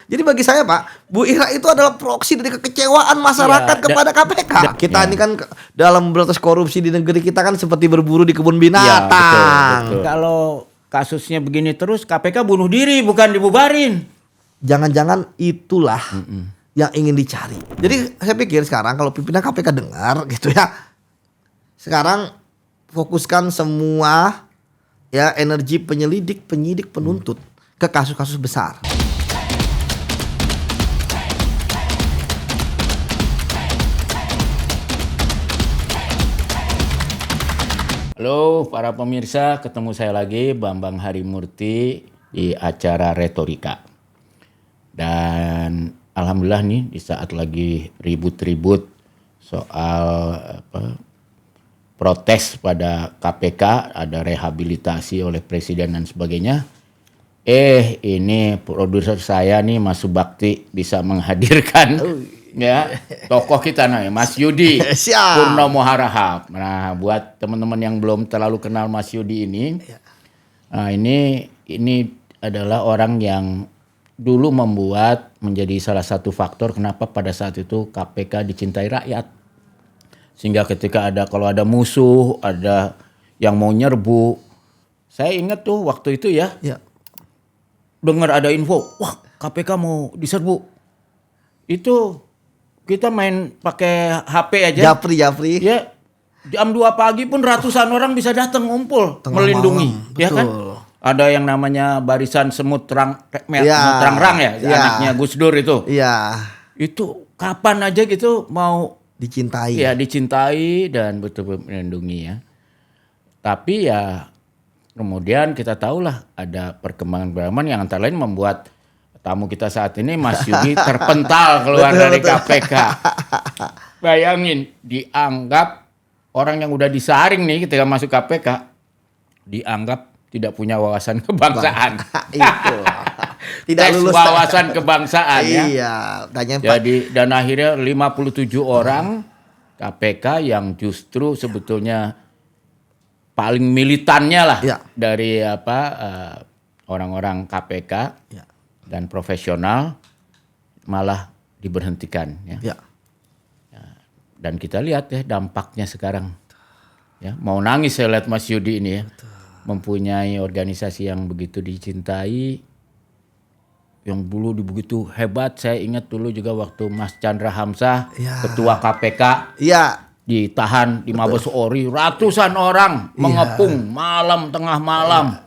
Jadi bagi saya Pak, Bu Ira itu adalah proksi dari kekecewaan masyarakat kepada KPK. Kita ini kan dalam berantas korupsi di negeri kita kan seperti berburu di kebun binatang. Betul. Kalau kasusnya begini terus, KPK bunuh diri bukan dibubarin. Jangan-jangan itulah yang ingin dicari. Jadi saya pikir sekarang kalau pimpinan KPK dengar gitu ya, sekarang fokuskan semua ya energi penyelidik, penyidik, penuntut ke kasus-kasus besar. Halo para pemirsa, ketemu saya lagi Bambang Harimurti di acara Retorika. Dan alhamdulillah nih di saat lagi ribut-ribut soal protes pada KPK, ada rehabilitasi oleh presiden dan sebagainya. Ini produser saya nih Mas Subakti bisa menghadirkan ya tokoh kita nih Mas Yudi Purnomo Harahap. Nah, buat teman-teman yang belum terlalu kenal Mas Yudi ini, nah ini adalah orang yang dulu membuat menjadi salah satu faktor kenapa pada saat itu KPK dicintai rakyat. Sehingga ketika kalau ada musuh, ada yang mau nyerbu, saya ingat tuh waktu itu ya. Dengar ada info, wah KPK mau diserbu. Itu kita main pakai HP aja. Japri. Ya, jam 2 pagi pun ratusan orang bisa datang ngumpul melindungi, malam, ya kan? Ada yang namanya barisan semut terang rang ya, anaknya Gus Dur itu. Iya. Itu kapan aja gitu mau dicintai. Ya, dicintai dan betul-betul melindungi ya. Tapi ya kemudian kita tahulah ada perkembangan yang antara lain membuat tamu kita saat ini Mas Yudi terpental keluar dari KPK. Bayangin, dianggap orang yang udah disaring nih ketika masuk KPK dianggap tidak punya wawasan kebangsaan. Itu. Tidak lulus wawasan kebangsaan ya. Iya, jadi dan akhirnya 57 orang KPK yang justru sebetulnya paling militannya lah dari orang-orang KPK dan profesional malah diberhentikan ya. Dan kita lihat ya dampaknya sekarang. Ya, mau nangis saya lihat Mas Yudi ini ya. Mempunyai organisasi yang begitu dicintai, yang dulu begitu hebat. Saya ingat dulu juga waktu Mas Chandra Hamzah, ketua KPK, ditahan di Mabes Polri, ratusan orang mengepung tengah malam,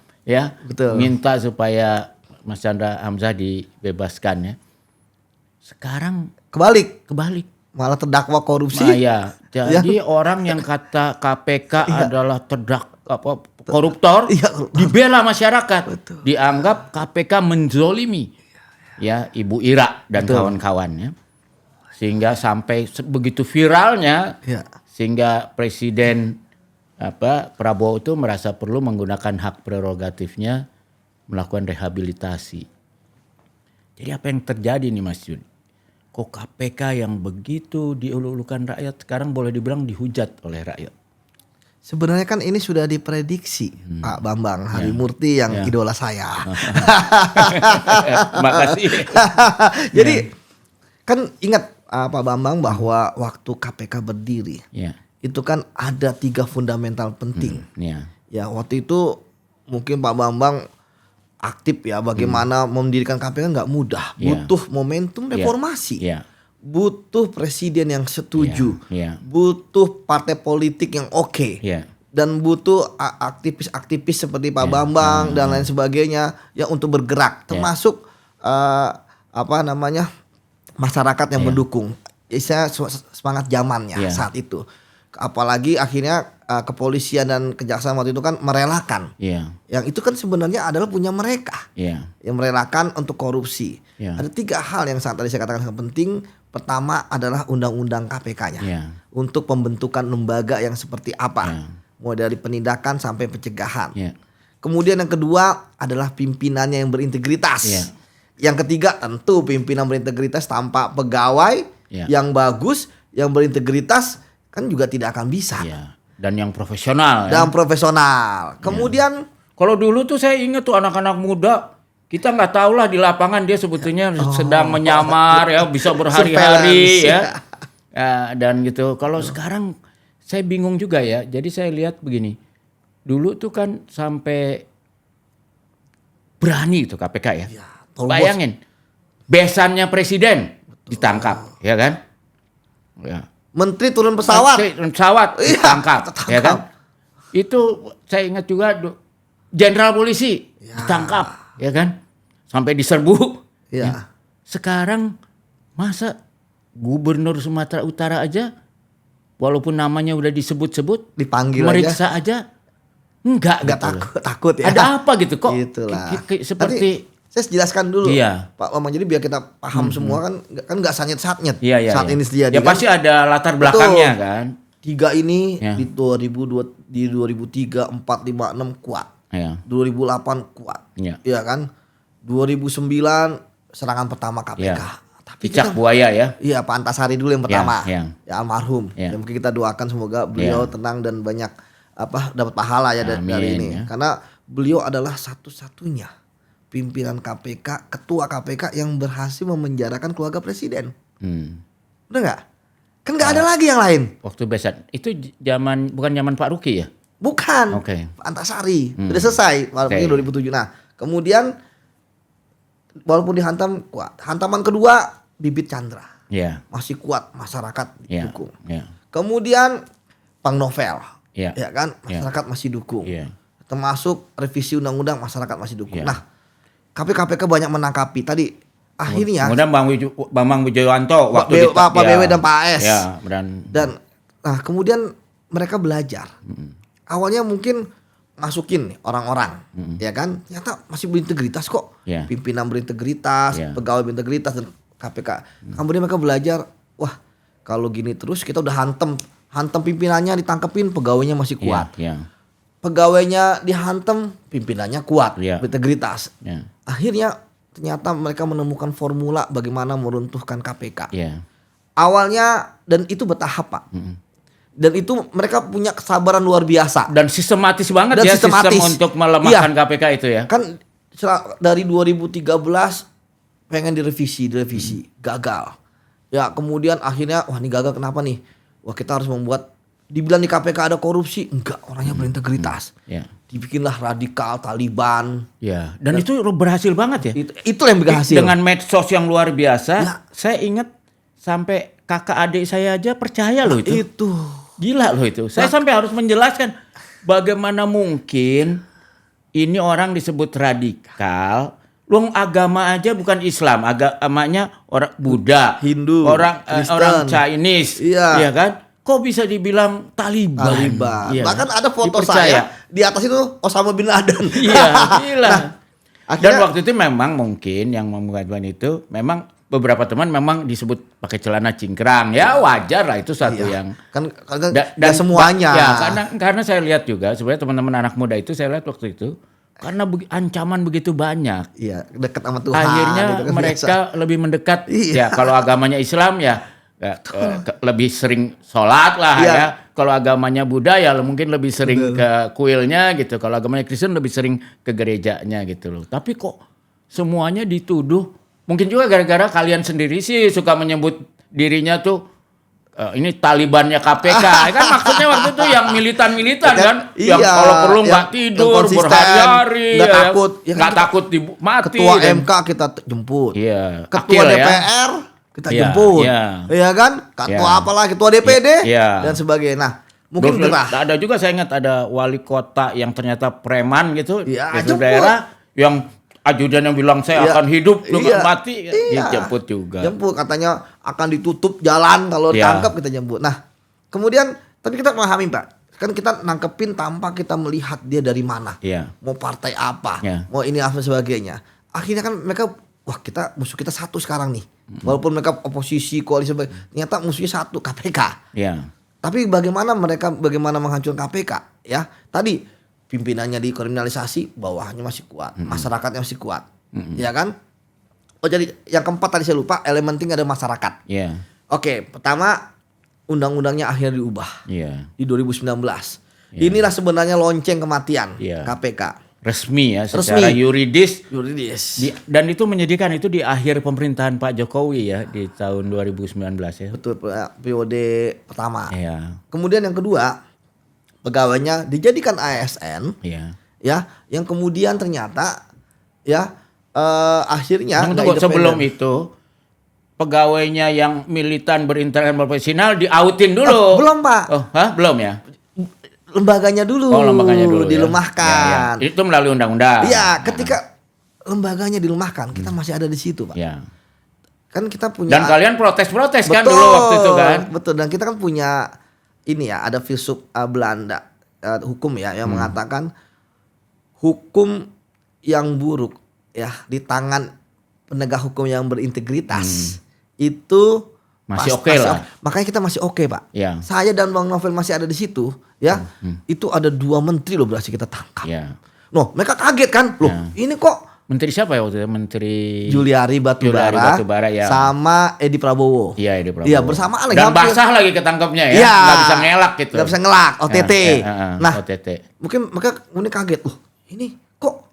minta supaya Mas Chandra Hamzah dibebaskan ya. Sekarang kebalik, malah terdakwa korupsi. Jadi orang yang kata KPK adalah koruptor, dibela masyarakat, dianggap KPK menzolimi ya Ibu Ira dan kawan-kawannya, sehingga sampai begitu viralnya, sehingga Presiden Prabowo itu merasa perlu menggunakan hak prerogatifnya melakukan rehabilitasi. Jadi apa yang terjadi nih Mas Yudi? Kok KPK yang begitu diulu-ulukan rakyat sekarang boleh dibilang dihujat oleh rakyat? Sebenarnya kan ini sudah diprediksi Pak Bambang Harimurti yang idola saya. Makasih. Jadi kan ingat Pak Bambang bahwa waktu KPK berdiri itu kan ada 3 fundamental penting. Ya waktu itu mungkin Pak Bambang aktif ya bagaimana mendirikan KPK nggak mudah, butuh momentum reformasi. Butuh presiden yang setuju, butuh partai politik yang oke, dan butuh aktivis-aktivis seperti Pak Bambang dan lain sebagainya yang untuk bergerak, termasuk masyarakat yang mendukung. Saya semangat zamannya saat itu. Apalagi akhirnya kepolisian dan kejaksaan waktu itu kan merelakan. Yang itu kan sebenarnya adalah punya mereka. Yang merelakan untuk korupsi. Ada 3 hal yang tadi saya katakan sangat penting. Pertama adalah undang-undang KPK-nya. Untuk pembentukan lembaga yang seperti apa. Mulai dari penindakan sampai pencegahan. Kemudian yang kedua adalah pimpinannya yang berintegritas. Yang ketiga tentu pimpinan berintegritas tanpa pegawai yang bagus, yang berintegritas kan juga tidak akan bisa. Dan yang profesional. Kemudian kalau dulu tuh saya ingat tuh anak-anak muda kita nggak tahu lah di lapangan dia sebetulnya sedang menyamar ya, bisa berhari-hari ya. Dan gitu. Kalau sekarang saya bingung juga ya. Jadi saya lihat begini. Dulu tuh kan sampai berani itu KPK ya. Bayangin, besannya presiden ditangkap, ya kan? Ya. Menteri turun pesawat ditangkap, ya kan? Itu saya ingat juga jenderal polisi ditangkap, ya kan? Sampai diserbu. Ya. Sekarang masa gubernur Sumatera Utara aja, walaupun namanya udah disebut-sebut, dipanggil meriksa aja, enggak gitu takut ya. Ada apa gitu kok? Seperti seperti saya jelaskan dulu, Pak Bambang. Jadi biar kita paham semua kan nggak sanyet-sanyet saat ini terjadi. Ya kan? Pasti ada latar belakangnya kan. 3 ini di 2003, 4, 5, 6 kuat. 2008 kuat. Iya kan? 2009 serangan pertama KPK. Tapi cicak buaya ya. Iya, Pak Antasari dulu yang pertama. Ya almarhum. Ya mungkin kita doakan semoga beliau tenang dan banyak dapat pahala ya dari ini. Karena beliau adalah satu-satunya pimpinan KPK, ketua KPK yang berhasil memenjarakan keluarga presiden. Udah nggak? Kan nggak ada lagi yang lain. Waktu besan itu bukan zaman Pak Ruki ya? Bukan. Pak Antasari sudah selesai. Walaupun 2007. Nah, kemudian walaupun dihantam kuat. Hantaman kedua Bibit Chandra. Masih kuat, masyarakat dukung. Kemudian Bang Novel. Ya kan? Masyarakat masih dukung. Termasuk revisi undang-undang, masyarakat masih dukung. Nah, KPK banyak menangkapi. Tadi akhirnya kemudian Bambang Wijoyanto waktu Pak BW dan Pak AS. Dan nah, kemudian mereka belajar. Awalnya mungkin masukin nih orang-orang, ya kan? Ternyata masih berintegritas kok. Pimpinan berintegritas, pegawai berintegritas dan KPK. Kemudian mereka belajar, wah, kalau gini terus kita udah hantem pimpinannya ditangkepin, pegawainya masih kuat. Pegawainya dihantem, pimpinannya kuat, berintegritas. Akhirnya ternyata mereka menemukan formula bagaimana meruntuhkan KPK. Awalnya dan itu bertahap, Pak. Dan itu mereka punya kesabaran luar biasa. Dan sistematis banget sistem untuk melemahkan KPK itu ya. Kan dari 2013 pengen direvisi, gagal. Ya kemudian akhirnya, wah ini gagal kenapa nih? Wah kita harus membuat, dibilang di KPK ada korupsi, enggak, orangnya berintegritas. Dibikinlah radikal, Taliban. Dan itu berhasil banget ya. Itu yang berhasil. Dengan medsos yang luar biasa, saya ingat sampai kakak adik saya aja percaya loh itu. Itu. Gila loh itu. Saya sampai harus menjelaskan bagaimana mungkin ini orang disebut radikal. Luang agama aja bukan Islam, agamanya orang Buddha, Hindu, orang Chinese, ya kan? Kok bisa dibilang Taliban? Ya. Bahkan ada foto saya di atas itu Osama bin Laden. Iya, gila. Dan waktu itu memang mungkin yang membuat itu memang beberapa teman memang disebut pakai celana cingkrang. Ya wajar lah, itu satu yang kan dan semuanya. Ya, karena saya lihat juga sebenarnya teman-teman anak muda itu saya lihat waktu itu karena ancaman begitu banyak. Iya, dekat sama Tuhan. Akhirnya gitu kan mereka lebih mendekat. Ya, kalau agamanya Islam ya lebih sering sholat lah ya. Kalau agamanya Buddha ya mungkin lebih sering ke kuilnya gitu. Kalau agamanya Kristen lebih sering ke gerejanya gitu loh. Tapi kok semuanya dituduh. Mungkin juga gara-gara kalian sendiri sih suka menyebut dirinya tuh ini Talibannya KPK. Kan maksudnya waktu itu yang militan-militan kan. Yang kalau perlu nggak tidur berhari-hari. Nggak takut mati. Ketua MK kita jemput. Ketua DPR kita jemput. Iya kan? Ketua apalah, ketua DPD dan sebagainya. Nah, mungkin ada juga saya ingat ada wali kota yang ternyata preman gitu di daerah yang ajudan yang bilang saya akan hidup dengan mati, dijemput juga. Jemput, katanya akan ditutup jalan kalau ditangkap, kita jemput. Nah, kemudian tapi kita memahami, Pak. Kan kita nangkepin tanpa kita melihat dia dari mana. Mau partai apa, mau ini apa sebagainya. Akhirnya kan mereka, wah musuh kita satu sekarang nih. Walaupun mereka oposisi, koalisi, ternyata musuhnya satu, KPK. Tapi bagaimana menghancurkan KPK? Ya, tadi pimpinannya dikriminalisasi, bawahannya masih kuat, masyarakatnya masih kuat, ya kan? Oh jadi yang keempat tadi saya lupa, elemen penting ada masyarakat. Oke, pertama undang-undangnya akhirnya diubah di 2019. Inilah sebenarnya lonceng kematian KPK. resmi ya, secara yuridis. Dan itu menyedihkan, itu di akhir pemerintahan Pak Jokowi ya di tahun 2019 ya. Betul, periode pertama. Iya. Kemudian yang kedua, pegawainya dijadikan ASN. Iya. Ya, yang kemudian ternyata ya akhirnya sebelum itu pegawainya yang militan berinteres profesional diautin dulu. Belum, Pak. Belum ya? Lembaganya dulu. Lembaganya dulu dilemahkan. Ya. Itu melalui undang-undang. Iya, ketika lembaganya dilemahkan, kita masih ada di situ, Pak. Ya. Kan kita punya. Dan kalian protes-protes kan dulu waktu itu kan? Betul, dan kita kan punya ini ya, ada filsuf Belanda hukum ya yang mengatakan hukum yang buruk ya di tangan penegak hukum yang berintegritas itu masih oke lah. Makanya kita masih oke, Pak. Ya. Saya dan Bang Novel masih ada di situ, ya. Itu ada 2 menteri loh berhasil kita tangkap. Ya. Noh, mereka kaget kan? Loh, ini kok menteri siapa ya waktu itu? Menteri Juliari Batubara ya. Sama Edi Prabowo. Iya, Edi Prabowo. Iya, bersamaan lagi. Dan basah lagi ketangkapnya ya. Nggak bisa ngelak gitu. Nggak bisa ngelak, OTT. Nah, OTT. Mungkin mereka kaget. Loh, ini kok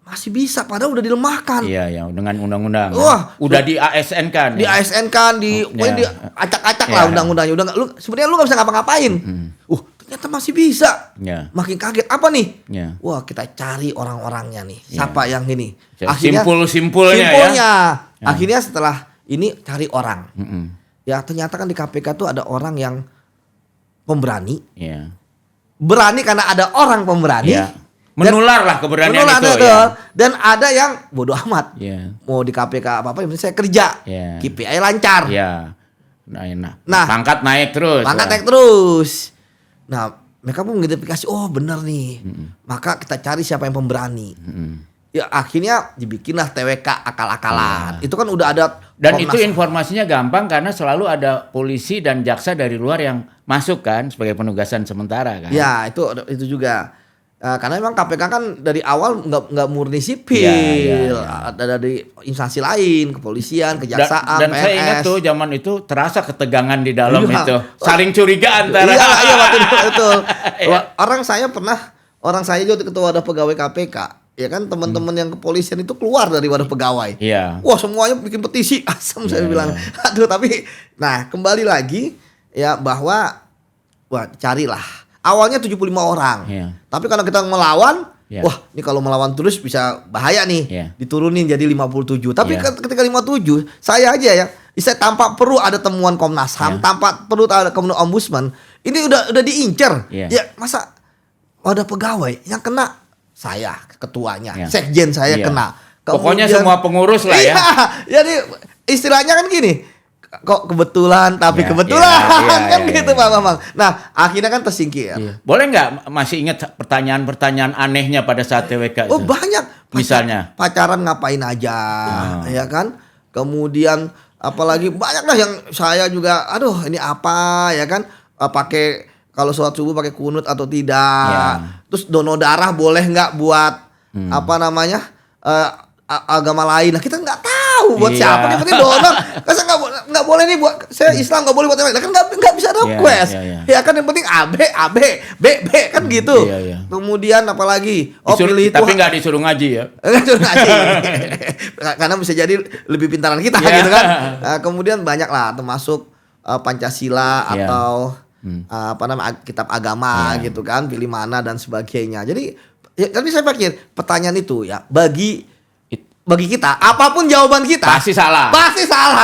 masih bisa padahal udah dilemahkan. Iya, dengan undang-undang. Wah, udah di ASN kan. Di ASN kan, diacak-acak lah undang-undangnya. Udah sebenarnya lu enggak bisa ngapa-ngapain. Ternyata masih bisa. Makin kaget apa nih? Wah, kita cari orang-orangnya nih. Siapa yang ini? Akhirnya simpulnya ya. Akhirnya setelah ini cari orang. Ya, ternyata kan di KPK tuh ada orang yang pemberani. Berani karena ada orang pemberani. Menular lah keberanian itu ya. Dan ada yang bodoh amat. Mau di KPK apa-apa yang penting saya kerja. KPI lancar. Nah, pangkat naik terus. Nah, mereka pun mengidentifikasi, oh benar nih. Maka kita cari siapa yang pemberani. Ya akhirnya dibikinlah TWK akal-akalan. Itu kan udah ada. Dan itu informasinya gampang karena selalu ada polisi dan jaksa dari luar yang masuk kan sebagai penugasan sementara kan. Ya, itu juga. Karena memang KPK kan dari awal nggak murni sipil, ada dari instansi lain, kepolisian, kejaksaan, dan PNS. Saya ingat tuh zaman itu terasa ketegangan di dalam itu, saling curiga antara. Iya betul. Orang saya juga ketua wadah pegawai KPK, ya kan teman-teman yang kepolisian itu keluar dari wadah pegawai. Iya. Wah semuanya bikin petisi, asam saya bilang. Aduh tapi, nah kembali lagi ya bahwa carilah. Awalnya 75 orang. Tapi kalau kita melawan, wah ini kalau melawan terus bisa bahaya nih. Diturunin jadi 57. Tapi ketika 57, saya aja ya, saya tanpa perlu ada temuan Komnas HAM, tanpa perlu ada Komnas Ombudsman, ini udah diincer. Ya masa ada pegawai yang kena saya ketuanya, sekjen saya kena. Pokoknya semua pengurus lah ya. Jadi istilahnya kan gini. Kok kebetulan tapi kebetulan gitu Pak Bambang. Nah akhirnya kan tersingkir. Boleh nggak masih ingat pertanyaan-pertanyaan anehnya pada saat TWK? Oh banyak. Misalnya pacaran ngapain aja, ya kan? Kemudian apalagi banyak lah yang saya juga, aduh ini apa ya kan? Pakai kalau sholat subuh pakai kunut atau tidak? Terus donor darah boleh nggak buat apa namanya agama lain? Nah kita nggak tahu buat siapa, yang penting donor. Masa nggak boleh nih buat saya Islam, nggak boleh buat yang lain. Kan nggak bisa request. Ya kan yang penting A B kan gitu. Kemudian apalagi tapi nggak disuruh ngaji ya. Nggak disuruh ngaji. Karena bisa jadi lebih pintaran kita gitu kan. Kemudian banyak lah termasuk Pancasila atau apa namanya kitab agama gitu kan, pilih mana dan sebagainya. Jadi tapi saya pikir pertanyaan itu ya bagi kita, apapun jawaban kita pasti salah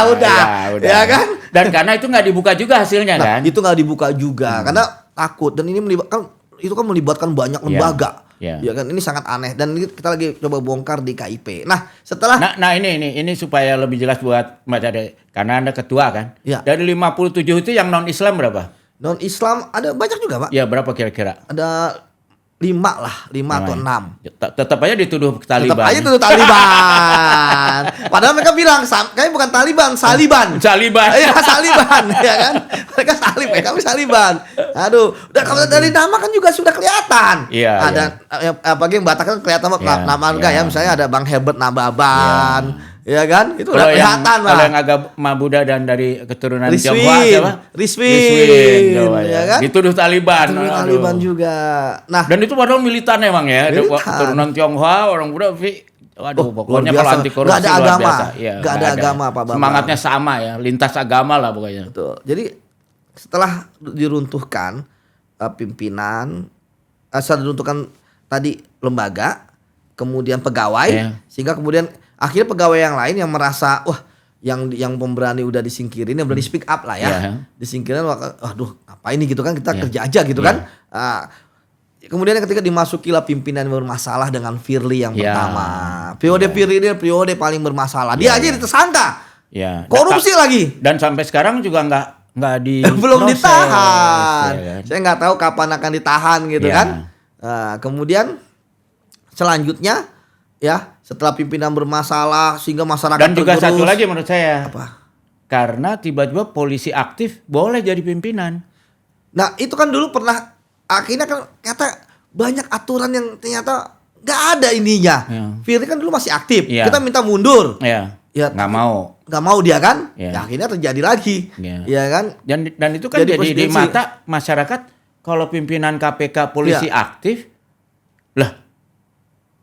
udah. Ya kan? Dan karena itu nggak dibuka juga hasilnya kan? Itu nggak dibuka juga karena takut, dan ini melibatkan banyak lembaga. Ya kan, ini sangat aneh dan kita lagi coba bongkar di KIP. Nah setelah ini supaya lebih jelas buat Mbak Cade, karena Anda ketua kan. Dari 57 itu yang non Islam berapa? Non Islam ada banyak juga Pak. Ya berapa kira-kira? Ada 5 atau 6. Tetap aja dituduh Taliban. Tetap aja tuduh Taliban. Padahal mereka bilang kayaknya bukan Taliban, Saliban. Iya, Saliban ya kan. Mereka salib, kami Saliban. Aduh, udah kalau dari nama kan juga sudah kelihatan. Ada apalagi yang Batak kan kelihatan nama marga ya. Misalnya ada Bang Herbert Nababan. Ya kan? Itu udah kelihatan lah. Kalau yang agama Buddha dan dari keturunan Tionghoa siapa? Rizwin, ya kan? Dituduh Taliban. Dituduh Taliban juga. Nah, dan itu padahal militan emang ya. Keturunan Tionghoa, orang Buddha, waduh, pokoknya kalau anti korupsi gak ada agama. Ya, gak ada agama Pak Bambang. Semangatnya sama ya, lintas agama lah pokoknya. Betul. Jadi setelah diruntuhkan pimpinan, setelah diruntuhkan tadi lembaga, kemudian pegawai, sehingga kemudian akhirnya pegawai yang lain yang merasa wah yang pemberani udah disingkirin, yang berani speak up lah ya, disingkirin, waduh apa ini gitu kan, kita kerja aja gitu kan. Kemudian ketika dimasuki lah pimpinan yang bermasalah dengan Firly yang pertama, periode Firly dia periode paling bermasalah, dia aja tersangka, korupsi lagi, dan sampai sekarang juga nggak belum ditahan. Saya nggak tahu kapan akan ditahan gitu kan. Kemudian selanjutnya ya setelah pimpinan bermasalah sehingga masyarakat dan juga satu lagi menurut saya apa? Karena tiba-tiba polisi aktif boleh jadi pimpinan. Nah itu kan dulu pernah akhirnya kan kata banyak aturan yang ternyata nggak ada ininya. Firly kan dulu masih aktif, kita minta mundur. Ya nggak mau dia kan. Ya akhirnya terjadi lagi. Ya kan. Dan itu kan jadi di mata masyarakat kalau pimpinan KPK polisi aktif lah.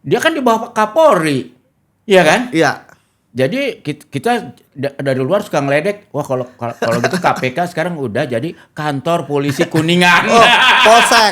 Dia kan di bawah Kapolri, iya kan? Iya. Jadi kita dari luar suka ngeledek, wah kalau gitu KPK sekarang udah jadi kantor polisi Kuningan.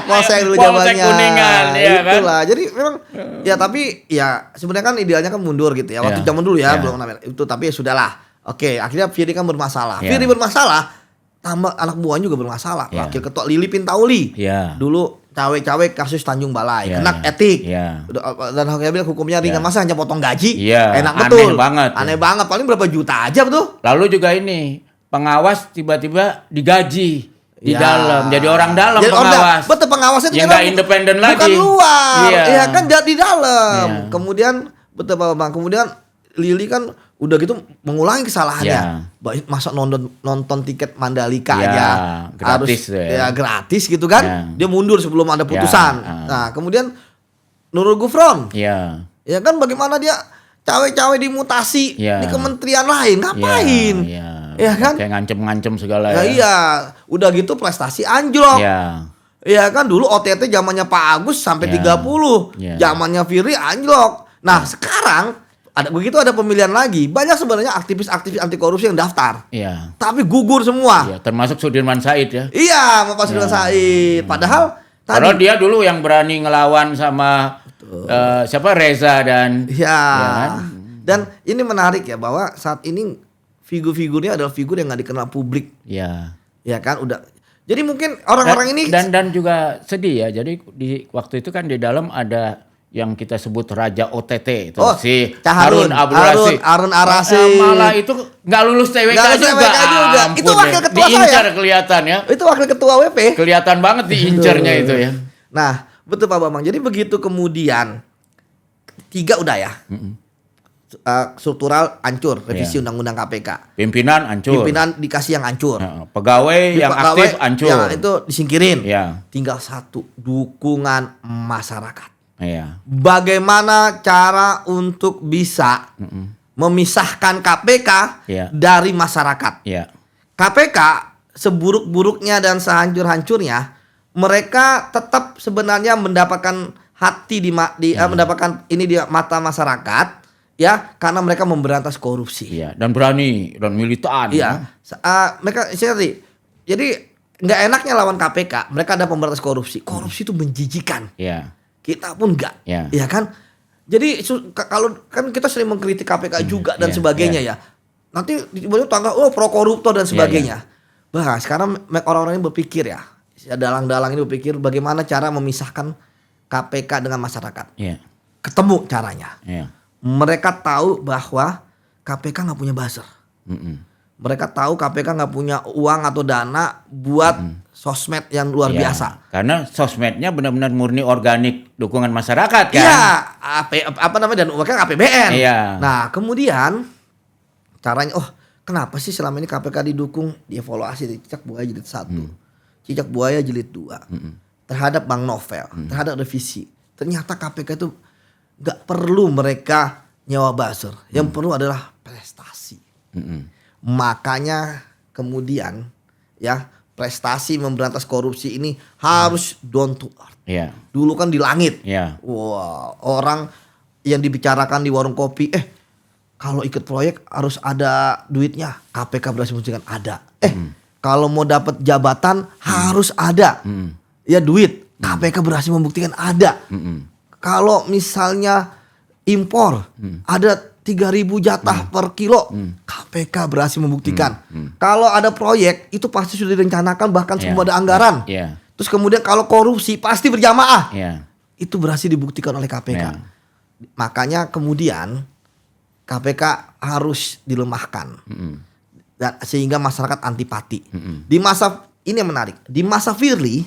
Polsek dulu zamannya. Kuningan, ya kan? Itulah. Jadi memang ya tapi ya sebenarnya kan idealnya kan mundur gitu ya. Waktu zaman dulu ya belum namanya itu, tapi ya sudahlah. Oke, akhirnya Firly kan bermasalah. Firly bermasalah, tambah anak buahnya juga bermasalah. Wakil Ketua Lili Pintauli. Dulu cawe-cawe kasus Tanjung Balai, kena etik, dan hukumnya ringan, masa hanya potong gaji, enak betul, aneh banget, paling berapa juta aja betul. Lalu juga ini pengawas tiba-tiba digaji di dalam, jadi orang dalam pengawas, betul pengawasnya yang nggak independen lagi, bukan luar, ya kan di dalam. Kemudian betul Pak Bambang, kemudian Lili kan udah gitu mengulangi kesalahannya. Masa nonton tiket Mandalika aja gratis harus gratis gitu kan. Dia mundur sebelum ada putusan. Nah, kemudian Nurul Gufron. Ya kan bagaimana dia cawe-cawe dimutasi di kementerian lain, ngapain? Ya kan? Kayak ngancem-ngancem segala ya. Iya, udah gitu prestasi anjlok. Ya kan dulu OTT zamannya Pak Agus sampai 30. Zamannya Firly anjlok. Nah, sekarang ada pemilihan lagi, banyak sebenarnya aktivis-aktivis anti korupsi yang daftar, tapi gugur semua. Termasuk Sudirman Said ya. Iya, Pak Sudirman Said. Padahal dia dulu yang berani ngelawan sama siapa Reza dan. Kan? Dan ini menarik ya bahwa saat ini figur-figurnya adalah figur yang nggak dikenal publik. Ya kan udah. Jadi mungkin orang-orang ini dan juga sedih ya. Jadi di waktu itu kan di dalam ada yang kita sebut Raja OTT itu si Harun Arasi. Malah itu nggak lulus TWK juga. Ampun, itu wakil ketua diincar saya. Kelihatan ya. Itu wakil ketua WP. Kelihatan banget diincarnya itu ya. Nah, betul Pak Bambang. Jadi begitu kemudian 3 udah ya. Struktural hancur, revisi undang-undang KPK. Pimpinan hancur. Pimpinan dikasih yang hancur. Pegawai yang aktif hancur. Ya, itu disingkirin. Tinggal satu, dukungan masyarakat. Bagaimana cara untuk bisa memisahkan KPK dari masyarakat? KPK seburuk-buruknya dan sehancur-hancurnya, mereka tetap sebenarnya mendapatkan hati mendapatkan ini di mata masyarakat, ya, karena mereka memberantas korupsi. Dan berani dan militan. Mereka jadi nggak enaknya lawan KPK, mereka ada pemberantas korupsi. Korupsi itu menjijikan. Kita pun enggak, ya kan? Jadi kalau kan kita sering mengkritik KPK juga dan sebagainya ya. Nanti tiba-tiba tangga pro koruptor dan sebagainya. Bah, sekarang orang-orang ini berpikir ya, dalang-dalang ini berpikir bagaimana cara memisahkan KPK dengan masyarakat. Ketemu caranya. Mereka tahu bahwa KPK nggak punya buzzer. Mereka tahu KPK nggak punya uang atau dana buat sosmed yang luar biasa. Karena sosmednya benar-benar murni organik dukungan masyarakat kan. Dan uangnya APBN. Nah, kemudian caranya, kenapa sih selama ini KPK didukung, dievaluasi di Cicak Buaya jilid 1, Cicak Buaya jilid 2, terhadap Bang Novel, terhadap revisi. Ternyata KPK itu nggak perlu mereka nyewa buzzer. Yang perlu adalah prestasi. Makanya kemudian ya prestasi memberantas korupsi ini harus down to earth. Dulu kan di langit. Wah, orang yang dibicarakan di warung kopi, kalau ikut proyek harus ada duitnya. KPK berhasil membuktikan ada. Kalau mau dapat jabatan harus ada. Ya duit. KPK berhasil membuktikan ada. Kalau misalnya impor ada 3.000 jatah per kilo, KPK berhasil membuktikan. Kalau ada proyek itu pasti sudah direncanakan, bahkan semua ada anggaran. Terus kemudian kalau korupsi pasti berjamaah. Itu berhasil dibuktikan oleh KPK. Makanya kemudian KPK harus dilemahkan. Dan sehingga masyarakat antipati. Di masa ini yang menarik, di masa Firly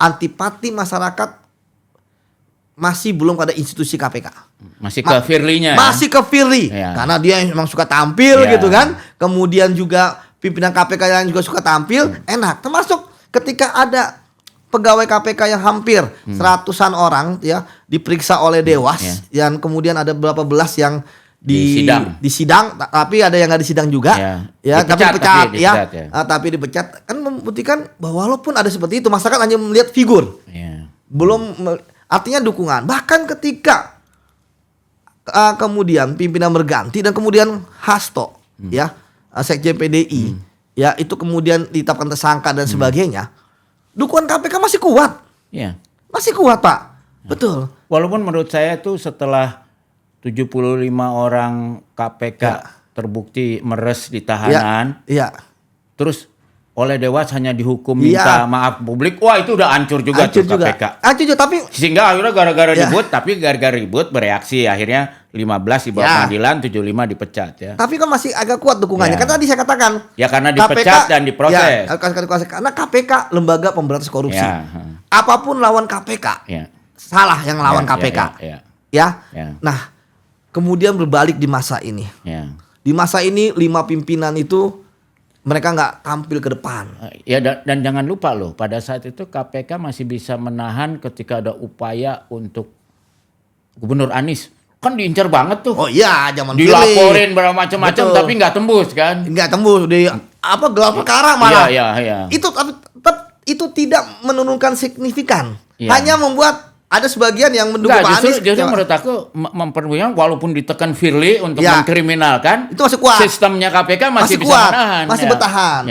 antipati masyarakat masih belum pada institusi KPK. Masih ke Firly-nya. Masih ke Firly. Karena dia memang suka tampil gitu kan. Kemudian juga pimpinan KPK yang juga suka tampil, enak. Termasuk ketika ada pegawai KPK yang hampir seratusan orang ya diperiksa oleh Dewas, yang kemudian ada berapa belas yang di sidang, tapi ada yang nggak disidang juga, tapi dipecat, tapi dipecat, kan membuktikan bahwa walaupun ada seperti itu, masyarakat hanya melihat figur, belum artinya dukungan. Bahkan ketika kemudian pimpinan berganti dan kemudian Hasto, Sekjen PDI, itu kemudian ditetapkan tersangka dan sebagainya, dukungan KPK masih kuat, masih kuat Pak, betul. Walaupun menurut saya tuh setelah 75 orang KPK terbukti meres di tahanan. Terus oleh Dewas hanya dihukum minta maaf publik. Wah, itu udah hancur juga tuh KPK. Hancur juga, tapi sehingga akhirnya gara-gara ribut, tapi gara-gara ribut bereaksi, akhirnya 15 dibawa pengadilan, 75 dipecat ya. Tapi kan masih agak kuat dukungannya. Kan tadi saya katakan. Ya karena dipecat dan diproses. Karena KPK lembaga pemberantas korupsi. Apapun lawan KPK. Salah yang lawan KPK. Nah, kemudian berbalik di masa ini. Di masa ini 5 pimpinan itu mereka nggak tampil ke depan. Dan jangan lupa loh, pada saat itu KPK masih bisa menahan ketika ada upaya untuk Gubernur Anies. Kan diincar banget tuh. Oh iya, zaman dilaporin bermacam-macam tapi nggak tembus kan? Nggak tembus, gelar perkara malah. Itu tidak menurunkan signifikan. Hanya membuat ada sebagian yang mendukung Pak Anies. Justru menurut aku memperlukan, walaupun ditekan Firly untuk mengkriminalkan, itu masih kuat. Sistemnya KPK masih bisa kuat, menahan. masih bertahan.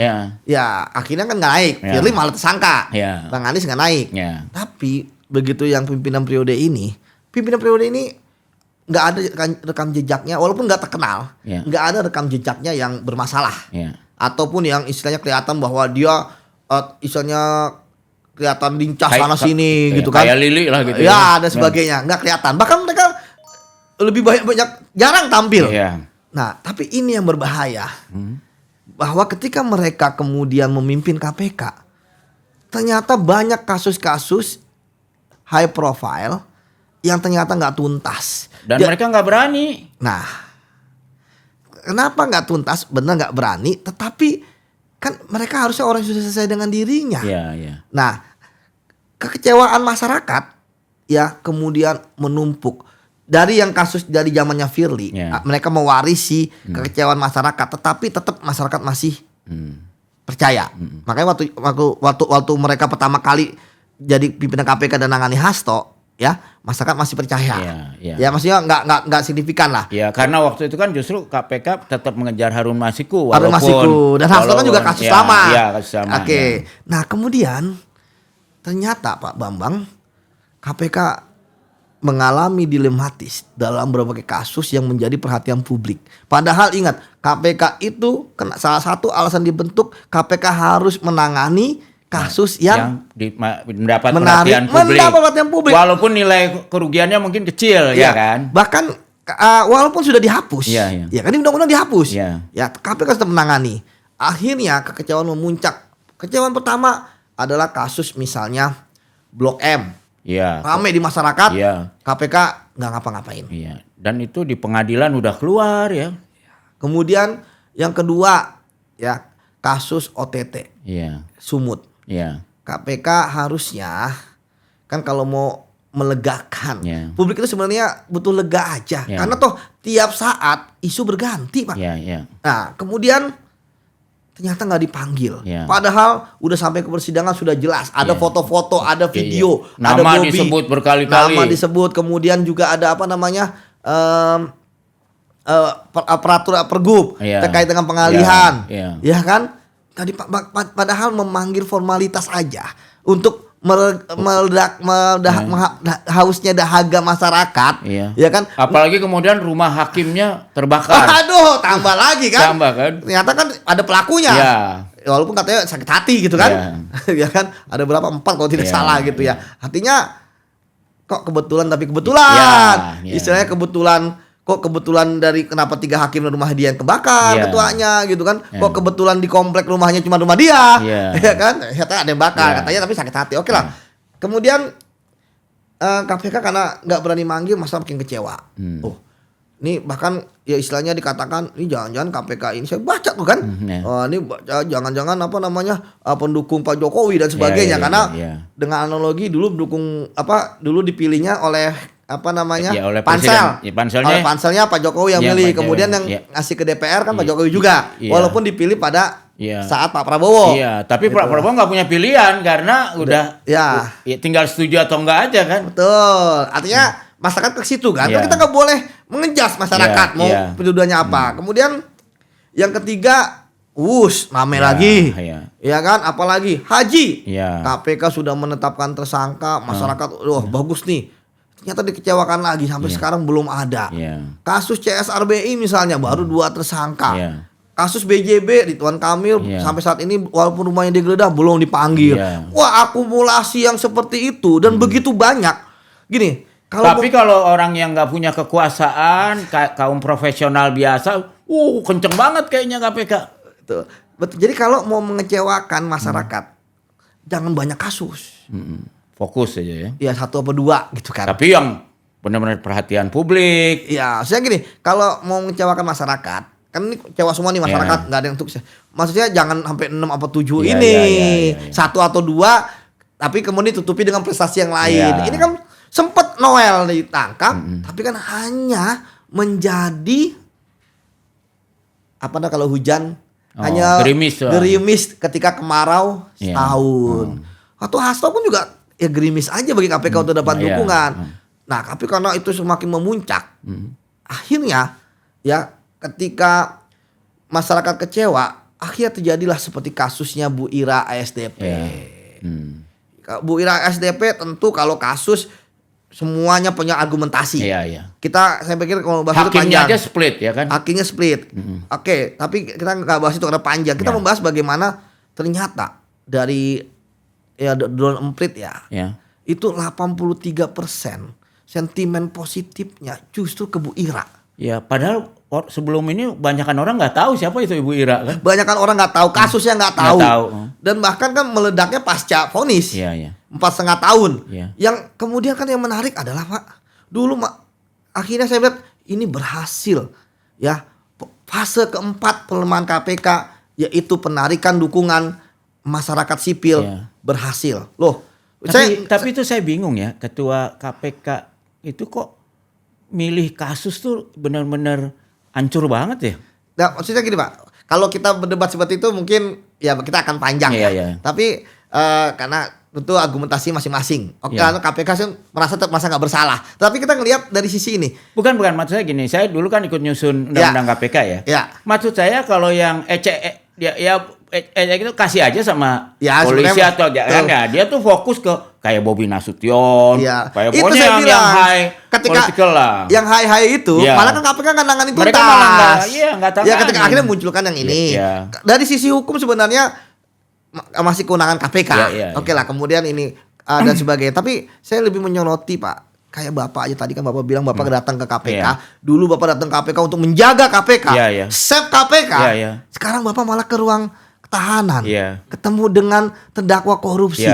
Akhirnya kan nggak naik. Firly malah tersangka. Bang Anies nggak naik. Tapi begitu yang pimpinan periode ini nggak ada rekam jejaknya, walaupun nggak terkenal, nggak ada rekam jejaknya yang bermasalah. Ataupun yang istilahnya kelihatan bahwa dia istilahnya kelihatan lincah sana sini gitu kan. Kayak Lili lah gitu. Dan sebagainya. Nggak kelihatan. Bahkan mereka lebih banyak jarang tampil. Nah, tapi ini yang berbahaya. Bahwa ketika mereka kemudian memimpin KPK, ternyata banyak kasus-kasus high profile yang ternyata nggak tuntas. Dan mereka nggak berani. Nah, kenapa nggak tuntas? Benar nggak berani. Tetapi kan mereka harusnya orang yang sudah selesai dengan dirinya. Nah, kekecewaan masyarakat kemudian menumpuk dari yang kasus dari zamannya Firly. Mereka mewarisi kekecewaan masyarakat, tetapi tetap masyarakat masih percaya. Makanya waktu mereka pertama kali jadi pimpinan KPK dan nangani Hasto, masyarakat masih percaya. Maksudnya nggak signifikan lah. Karena waktu itu kan justru KPK tetap mengejar Harun Masiku. Dan Hasto kan juga kasus lama. Kasus lama. Nah kemudian ternyata Pak Bambang, KPK mengalami dilematis dalam berbagai kasus yang menjadi perhatian publik. Padahal ingat, KPK itu salah satu alasan dibentuk, KPK harus menangani kasus yang mendapat perhatian publik. Walaupun nilai kerugiannya mungkin kecil, ya kan? Bahkan walaupun sudah dihapus, kan ini undang-undang dihapus, KPK tetap menangani. Akhirnya kekecewaan memuncak. Kekecewaan pertama adalah kasus misalnya Blok M. Ramai di masyarakat. KPK nggak ngapa-ngapain. Dan itu di pengadilan udah keluar ya. Kemudian yang kedua kasus OTT. Sumut. KPK harusnya kan kalau mau melegakan. Publik itu sebenarnya butuh lega aja. Karena toh tiap saat isu berganti, Pak. Nah, kemudian ternyata nggak dipanggil. Padahal udah sampai ke persidangan sudah jelas. Ada foto-foto, ada video, ada nama disebut berkali-kali. Nama disebut, kemudian juga ada apa namanya peraturan pergub terkait dengan pengalihan, ya kan? Padahal memanggil formalitas aja untuk meledak hausnya dahaga masyarakat, ya kan? Apalagi kemudian rumah hakimnya terbakar. Aduh, tambah lagi kan? Tambah kan? Ternyata kan ada pelakunya. Walaupun katanya sakit hati gitu kan? Ya kan? Ada berapa 4 kalau tidak salah gitu ya. Artinya kok kebetulan tapi kebetulan. Istilahnya kebetulan dari kenapa 3 hakim dan rumah dia yang kebakar ketuanya gitu kan. Kok kebetulan di komplek rumahnya cuma rumah dia. Ya kan? Ternyata ada yang bakar katanya tapi sakit hati. Oke lah. Kemudian KPK karena nggak berani manggil masa makin kecewa. Ini bahkan ya istilahnya dikatakan ini jangan-jangan KPK ini saya baca tuh kan. Ini jangan-jangan apa namanya pendukung Pak Jokowi dan sebagainya karena dengan analogi dulu dipilihnya oleh apa namanya oleh pansel. Panselnya Pak Jokowi yang milih, kemudian yang ngasih ke DPR kan Pak Jokowi juga. Walaupun dipilih pada saat Pak Prabowo. Tapi Pak Prabowo nggak punya pilihan karena udah tinggal setuju atau enggak aja kan. Betul. Artinya masyarakat ke situ kan. Kita nggak boleh mengejas masyarakat mau pendudukannya apa. Kemudian yang ketiga, rame lagi. Ya kan, apalagi haji. KPK sudah menetapkan tersangka, masyarakat bagus nih. Ternyata dikecewakan lagi sampai sekarang belum ada. Kasus CSRBI misalnya baru 2 tersangka. Kasus BJB Ridwan Kamil sampai saat ini walaupun rumahnya digeledah belum dipanggil. Wah, akumulasi yang seperti itu dan begitu banyak. Gini, kalau orang yang nggak punya kekuasaan, kaum profesional biasa, kenceng banget kayaknya KPK. Betul. Jadi kalau mau mengecewakan masyarakat, jangan banyak kasus. Fokus aja ya. Ya 1 atau 2 gitu kan. Tapi yang benar-benar perhatian publik. Ya, saya gini, kalau mau mengecewakan masyarakat, kan ini kecewa semua nih masyarakat, nggak ada yang sukses. Maksudnya jangan sampai 6 atau 7 ini. 1 atau 2, tapi kemudian ditutupi dengan prestasi yang lain. Ini kan sempat Noel ditangkap, tapi kan hanya menjadi kalau hujan hanya gerimis ketika kemarau setahun. Atau Hasto pun juga gerimis aja bagi KPK untuk dapat dukungan. Nah, tapi karena itu semakin memuncak, akhirnya ketika masyarakat kecewa, akhirnya terjadilah seperti kasusnya Bu Ira ASDP. Bu Ira ASDP tentu kalau kasus semuanya punya argumentasi. Saya pikir kalau bahas itu panjang. Hakimnya aja split ya kan? Hakimnya split. Oke, tapi kita nggak bahas itu karena panjang. Kita membahas bagaimana ternyata dari drone emprit itu 83% sentimen positifnya justru ke Bu Ira. Padahal sebelum ini banyakan orang nggak tahu siapa itu Ibu Ira kan? Banyakan orang nggak tahu, kasusnya nggak tahu. Dan bahkan kan meledaknya pasca vonis 4,5 tahun. Yang kemudian kan yang menarik adalah Pak, dulu akhirnya saya lihat ini berhasil fase keempat pelemahan KPK yaitu penarikan dukungan masyarakat sipil berhasil. Tapi itu saya bingung ya, ketua KPK itu kok milih kasus tuh benar-benar hancur banget ya. Nah, maksudnya gini Pak, kalau kita berdebat seperti itu mungkin kita akan panjang Tapi karena tentu argumentasi masing-masing. Karena KPK sih merasa nggak bersalah. Tapi kita ngelihat dari sisi ini. Bukan maksud saya gini. Saya dulu kan ikut nyusun undang-undang KPK ya. Maksud saya kalau yang itu kasih aja sama polisi atau dia tuh fokus ke kayak Bobi Nasution, kayak pokoknya yang high political lah. Yang high itu malah kan KPK nggak nangani tuntas. Mereka malah nggak tangani. Ketika akhirnya munculkan yang ini. Dari sisi hukum sebenarnya masih kewenangan KPK. Oke lah, kemudian ini dan sebagainya. Tapi saya lebih menyoroti Pak. Kayak Bapak aja tadi kan Bapak bilang Bapak datang ke KPK. Dulu Bapak datang ke KPK untuk menjaga KPK, save KPK. Sekarang Bapak malah ke ruang tahanan, ketemu dengan terdakwa korupsi.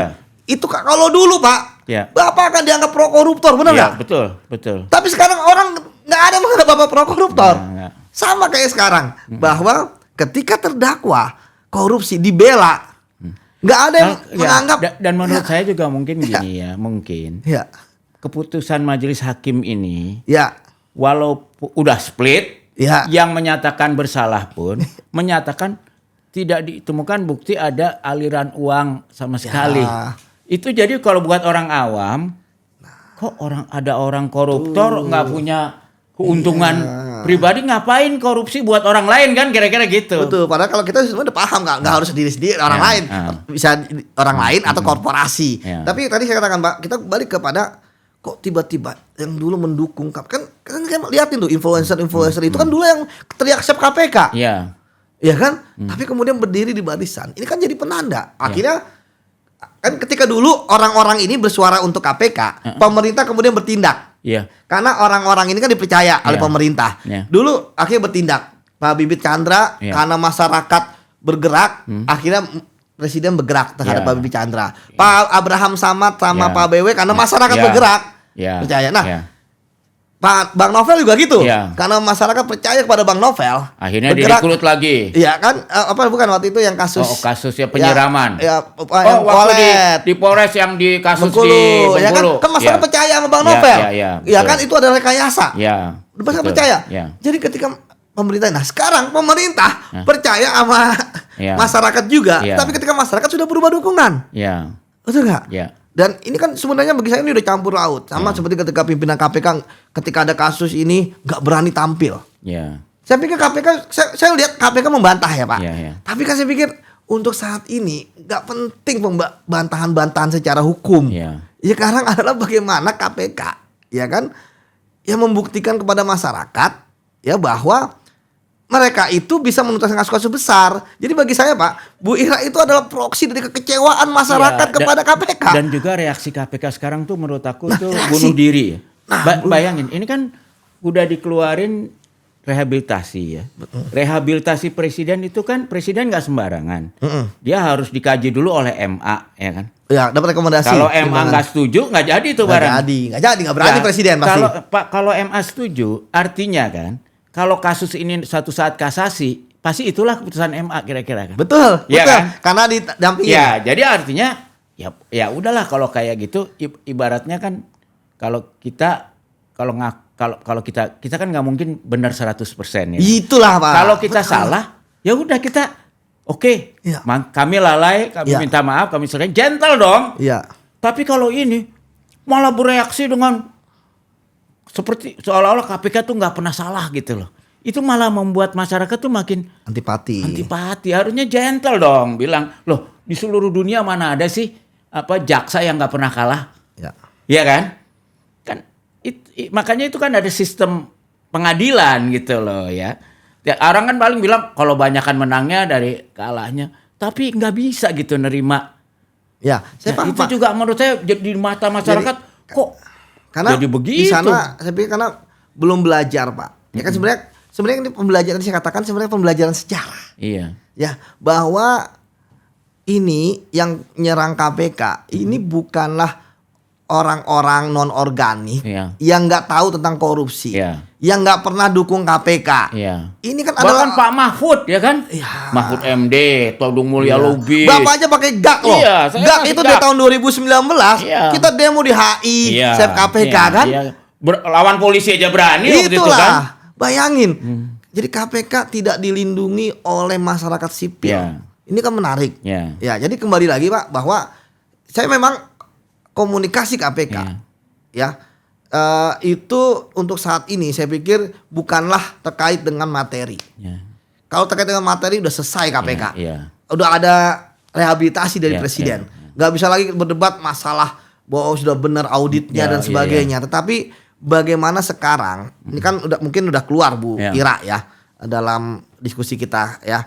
Itu kalau dulu Pak, Bapak akan dianggap pro koruptor, benar nggak? Betul. Tapi sekarang orang nggak ada yang menganggap Bapak pro koruptor. Sama kayak sekarang, bahwa ketika terdakwa korupsi dibela, nggak ada yang menganggap. Dan menurut saya juga mungkin gini mungkin. keputusan majelis hakim ini, ya, walaupun udah split, ya, yang menyatakan bersalah pun menyatakan tidak ditemukan bukti ada aliran uang sama sekali. Ya. Itu jadi kalau buat orang awam, kok ada orang koruptor nggak punya keuntungan pribadi, ngapain korupsi buat orang lain kan, kira-kira gitu. Betul, padahal kalau kita semua udah paham nggak harus sendiri-sendiri orang lain, bisa orang lain atau korporasi. Tapi tadi saya katakan Pak, kita balik kepada kok tiba-tiba yang dulu mendukung kan lihatin tuh influencer itu kan dulu yang teriak siap KPK. Iya. Iya kan? Tapi kemudian berdiri di barisan. Ini kan jadi penanda. Akhirnya kan ketika dulu orang-orang ini bersuara untuk KPK, pemerintah kemudian bertindak. Iya. Karena orang-orang ini kan dipercaya oleh pemerintah. Dulu akhirnya bertindak. Pak Bibit Chandra karena masyarakat bergerak, akhirnya presiden bergerak terhadap Pak Bibit Chandra. Pak Abraham Samad sama Pak BW karena masyarakat bergerak. Percaya. Nah, Pak Bang Novel juga gitu. Karena masyarakat percaya kepada Bang Novel. Akhirnya direkrut lagi. Iya kan? Bukan waktu itu yang kasus. Kasusnya penyiraman. Waktu di Polres yang di kasus Bengkulu. di Bengkulu. Ya kan masyarakat percaya sama Bang Novel. Iya kan itu adalah rekayasa. Iya. Masyarakat percaya. Jadi ketika pemerintah, sekarang pemerintah percaya sama masyarakat juga. Tapi ketika masyarakat sudah berubah dukungan. Iya. Betul nggak? Iya. Dan ini kan sebenarnya bagi saya ini udah campur laut. Sama seperti ketika pimpinan KPK ketika ada kasus ini nggak berani tampil. Saya pikir KPK, saya lihat KPK membantah ya Pak. Tapi kan saya pikir untuk saat ini nggak penting bantahan-bantahan secara hukum. Ya sekarang adalah bagaimana KPK ya kan yang membuktikan kepada masyarakat ya bahwa mereka itu bisa menuntaskan kasus-kasus besar. Jadi bagi saya Pak, Bu Ira itu adalah proksi dari kekecewaan masyarakat kepada KPK. Dan juga reaksi KPK sekarang tuh menurut aku tuh bunuh diri. Bayangin, ini kan udah dikeluarin rehabilitasi ya. Rehabilitasi presiden itu kan presiden nggak sembarangan. Dia harus dikaji dulu oleh MA ya kan. Ya, dapat rekomendasi. Kalau MA nggak setuju nggak jadi tuh barang. Nggak berani presiden pasti. Kalau MA setuju, artinya kan kalau kasus ini suatu saat kasasi, pasti itulah keputusan MA kira-kira kan. Betul. Kan? Karena didampingi. Ya, jadi artinya ya udahlah kalau kayak gitu ibaratnya kan kalau kita kan nggak mungkin benar 100% ya. Itulah Pak. Kalau kita salah, ya udah kita kami lalai, kami minta maaf, kami sering gentle dong. Iya. Tapi kalau ini malah bereaksi dengan seperti seolah-olah KPK tuh nggak pernah salah gitu loh. Itu malah membuat masyarakat tuh makin antipati. Harusnya gentle dong, bilang loh di seluruh dunia mana ada sih jaksa yang nggak pernah kalah? Iya kan? Makanya itu kan ada sistem pengadilan gitu loh ya. Orang kan paling bilang kalau banyakan menangnya dari kalahnya, tapi nggak bisa gitu nerima. Ya, saya paham, itu Pak. Juga menurut saya di mata masyarakat kok. Karena jadi begitu. Di sana saya pikir karena belum belajar Pak. Ya kan sebenarnya ini pembelajaran saya katakan sebenarnya pembelajaran sejarah. Iya. Ya bahwa ini yang nyerang KPK ini bukanlah orang-orang non organik yang nggak tahu tentang korupsi, yang nggak pernah dukung KPK. Ini kan bahkan Pak Mahfud ya kan, Mahfud MD, Todung Mulya Lubis. Bapak aja pakai GAK loh. GAK itu dari tahun 2019 kita demo di HI, Sep KPK kan. Lawan polisi aja berani waktu itu kan. Bayangin. Jadi KPK tidak dilindungi oleh masyarakat sipil. Ini kan menarik. Ya, jadi kembali lagi Pak bahwa saya memang komunikasi KPK itu untuk saat ini saya pikir bukanlah terkait dengan materi. Kalau terkait dengan materi udah selesai KPK. Udah ada rehabilitasi dari presiden. Gak bisa lagi berdebat masalah bahwa sudah benar auditnya dan sebagainya. Tetapi bagaimana sekarang ini kan mungkin udah keluar Bu Ira ya dalam diskusi kita ya.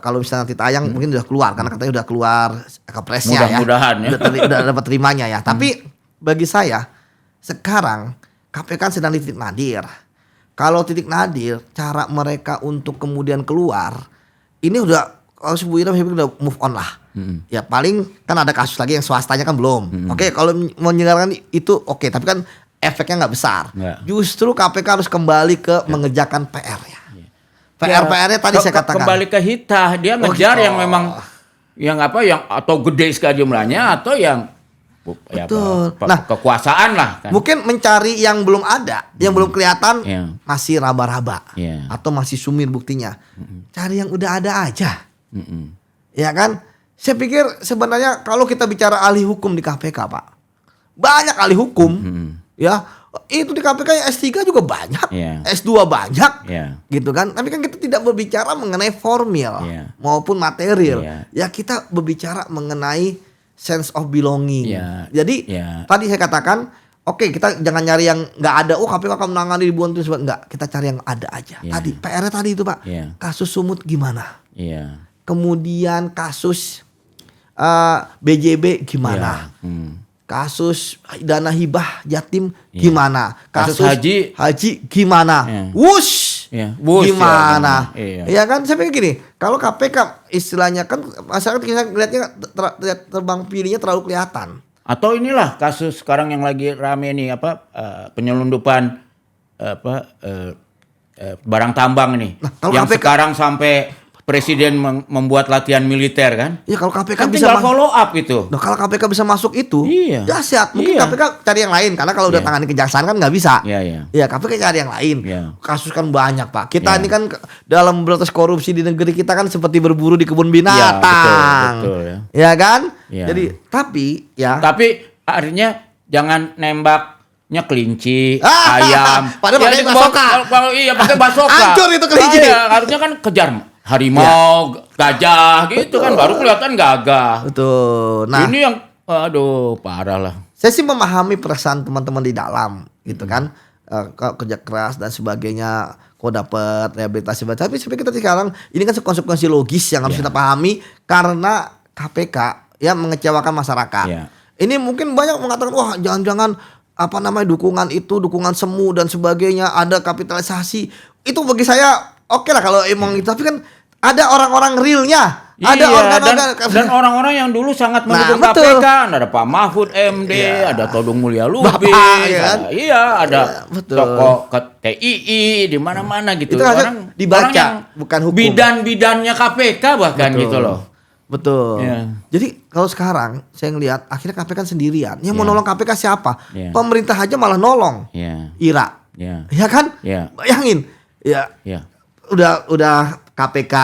Kalau misalnya nanti tayang mungkin udah keluar karena katanya udah keluar ke presnya mudah-mudahan ya. Udah dapat terimanya ya. Tapi bagi saya sekarang KPK sedang di titik nadir. Kalau titik nadir cara mereka untuk kemudian keluar ini udah kalau Bu Ira udah move on lah. Ya paling kan ada kasus lagi yang swastanya kan belum. Oke, kalau menyelenggarakan itu oke, tapi kan efeknya nggak besar. Justru KPK harus kembali ke mengerjakan PR ya. PR-nya tadi saya katakan. Kembali ke hitah, dia ngejar yang memang yang atau gede sekali jumlahnya atau yang Betul. Kekuasaan lah kan. Mungkin mencari yang belum ada, yang belum kelihatan, masih raba-raba, atau masih sumir buktinya. Cari yang udah ada aja, ya kan? Saya pikir sebenarnya kalau kita bicara ahli hukum di KPK, Pak, banyak ahli hukum, ya. Itu di KPK yang S3 juga banyak, S2 banyak, gitu kan. Tapi kan kita tidak berbicara mengenai formil maupun material. Ya kita berbicara mengenai sense of belonging. Jadi tadi saya katakan, oke, kita jangan nyari yang nggak ada. Oh, KPK akan menangani ribuan itu, enggak. Kita cari yang ada aja. Tadi PR-nya tadi itu, Pak. Kasus sumut gimana? Kemudian kasus BJB gimana? Kasus dana hibah jatim gimana? Kasus haji gimana? Wush, gimana? Ya kan, saya pikir gini, kalau KPK istilahnya kan masyarakat kita lihatnya terbang pilihnya terlalu kelihatan. Atau inilah kasus sekarang yang lagi rame nih, penyelundupan barang tambang nih, yang KPK, sekarang sampai Presiden membuat latihan militer kan? Ya kalau KPK kan bisa follow up itu. Nah, kalau KPK bisa masuk itu, dahsyat. Mungkin KPK cari yang lain karena kalau udah tangani kejaksaan kan nggak bisa. Iya, KPK cari yang lain. Kasus kan banyak, Pak. Kita ini kan dalam berantas korupsi di negeri kita kan seperti berburu di kebun binatang. Betul, ya kan? Jadi tapi artinya jangan nembaknya kelinci, ayam. Padahal pakai basoka. Kalau pakai basoka. Hancur itu kelinci. Harusnya kan kejar harimau, gajah gitu kan baru kelihatan gagah. Betul. Nah, ini yang parah lah. Saya sih memahami perasaan teman-teman di dalam gitu kan. Kerja keras dan sebagainya, kok dapat rehabilitasi. Tapi kita sekarang ini kan konsekuensi logis yang harus kita pahami karena KPK mengecewakan masyarakat. Ini mungkin banyak mengatakan, wah jangan-jangan dukungan itu, dukungan semu dan sebagainya, ada kapitalisasi. Itu bagi saya oke lah kalau emang itu, tapi kan ada orang-orang realnya. Ada dan orang-orang yang dulu sangat mendukung KPK. Ada Pak Mahfud MD, ada Todung Mulya Lubis, ada tokoh TII di mana-mana gitu. Itu orang dibaca, yang bukan hukum. Bidan-bidannya KPK bahkan gitu loh. Betul. Jadi kalau sekarang saya ngelihat akhirnya KPK sendirian. Yang mau nolong KPK siapa? Pemerintah aja malah nolong. IRA. Ya kan? Bayangin. Udah KPK